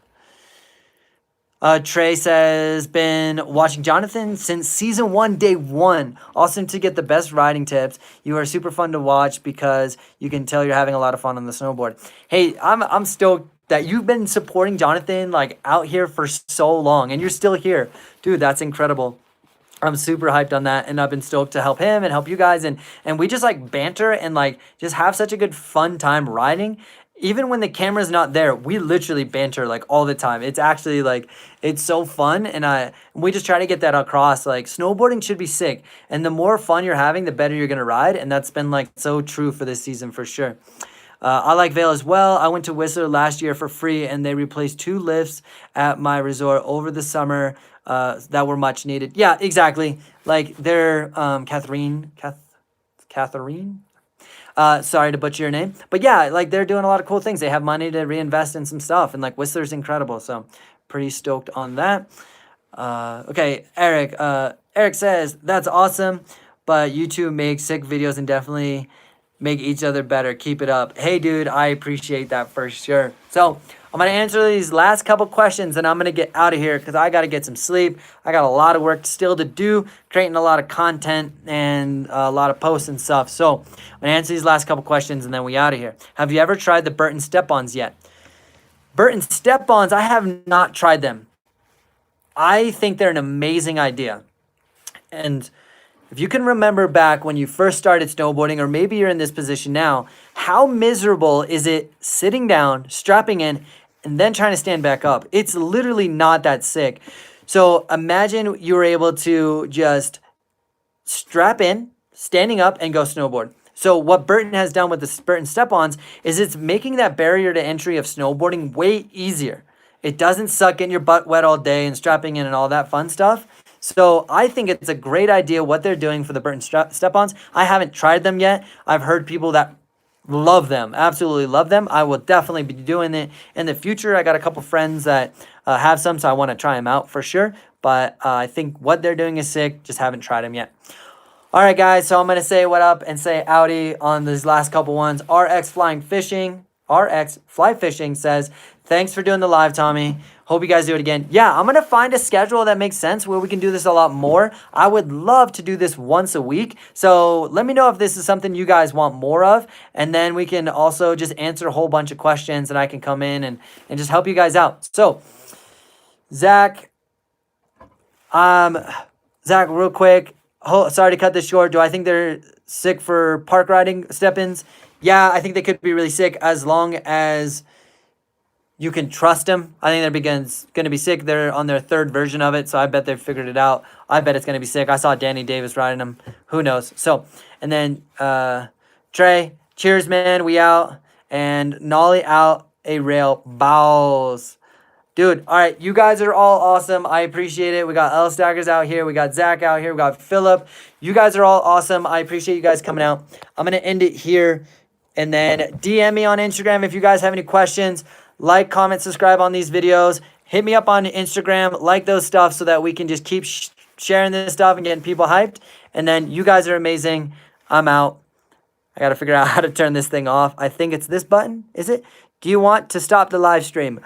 Trey says, been watching Jonathan since season 1, day 1. Awesome to get the best riding tips. You are super fun to watch because you can tell you're having a lot of fun on the snowboard. Hey, I'm stoked that you've been supporting Jonathan out here for so long, and you're still here. Dude, that's incredible. I'm super hyped on that, and I've been stoked to help him and help you guys, and we just banter and just have such a good fun time riding. Even when the camera's not there, we literally banter all the time. It's actually it's so fun, and we just try to get that across. Snowboarding should be sick, and the more fun you're having, the better you're gonna ride, and that's been so true for this season for sure. I like Vail as well. I went to Whistler last year for free, and they replaced 2 lifts at my resort over the summer that were much needed. Yeah, exactly. They're Catherine. Sorry to butcher your name, but yeah, they're doing a lot of cool things. They have money to reinvest in some stuff, and Whistler's incredible. So pretty stoked on that. Okay, Eric. Eric says that's awesome, but you two make sick videos and definitely make each other better. Keep it up. Hey, dude, I appreciate that for sure. So I'm going to answer these last couple questions and I'm going to get out of here because I got to get some sleep. I got a lot of work still to do, creating a lot of content and a lot of posts and stuff. So I'm going to answer these last couple questions and then we out of here. Have you ever tried the Burton step-ons yet? Burton step-ons, I have not tried them. I think they're an amazing idea. And if you can remember back when you first started snowboarding, or maybe you're in this position now, how miserable is it sitting down, strapping in, and then trying to stand back up? It's literally not that sick. So imagine you were able to just strap in, standing up, and go snowboard. So what Burton has done with the Burton step-ons is it's making that barrier to entry of snowboarding way easier. It doesn't suck getting your butt wet all day and strapping in and all that fun stuff. So I think it's a great idea what they're doing for the Burton step-ons. I haven't tried them yet. I've heard people that love them, absolutely love them. I will definitely be doing it in the future. I got a couple friends that have some, so I want to try them out for sure. But I think what they're doing is sick. Just haven't tried them yet. All right, guys, so I'm going to say what up and say Audi on these last couple ones. RX Fly Fishing says, thanks for doing the live, Tommy. Hope you guys do it again. Yeah, I'm going to find a schedule that makes sense where we can do this a lot more. I would love to do this once a week. So let me know if this is something you guys want more of. And then we can also just answer a whole bunch of questions and I can come in and just help you guys out. So, Zach, real quick. Oh, sorry to cut this short. Do I think they're sick for park riding step-ins? Yeah, I think they could be really sick as long as you can trust them. I think they're going to be sick. They're on their third version of it, so I bet they've figured it out. I bet it's going to be sick. I saw Danny Davis riding them. Who knows? So, and then Trey, cheers, man. We out. And Nolly out a rail. Bows. Dude, all right, you guys are all awesome. I appreciate it. We got L Stackers out here. We got Zach out here. We got Philip. You guys are all awesome. I appreciate you guys coming out. I'm going to end it here. And then DM me on Instagram if you guys have any questions. Like, comment, subscribe on these videos. Hit me up on Instagram. Like those stuff so that we can just keep sharing this stuff and getting people hyped. And then you guys are amazing. I'm out. I got to figure out how to turn this thing off. I think it's this button. Is it? Do you want to stop the live stream?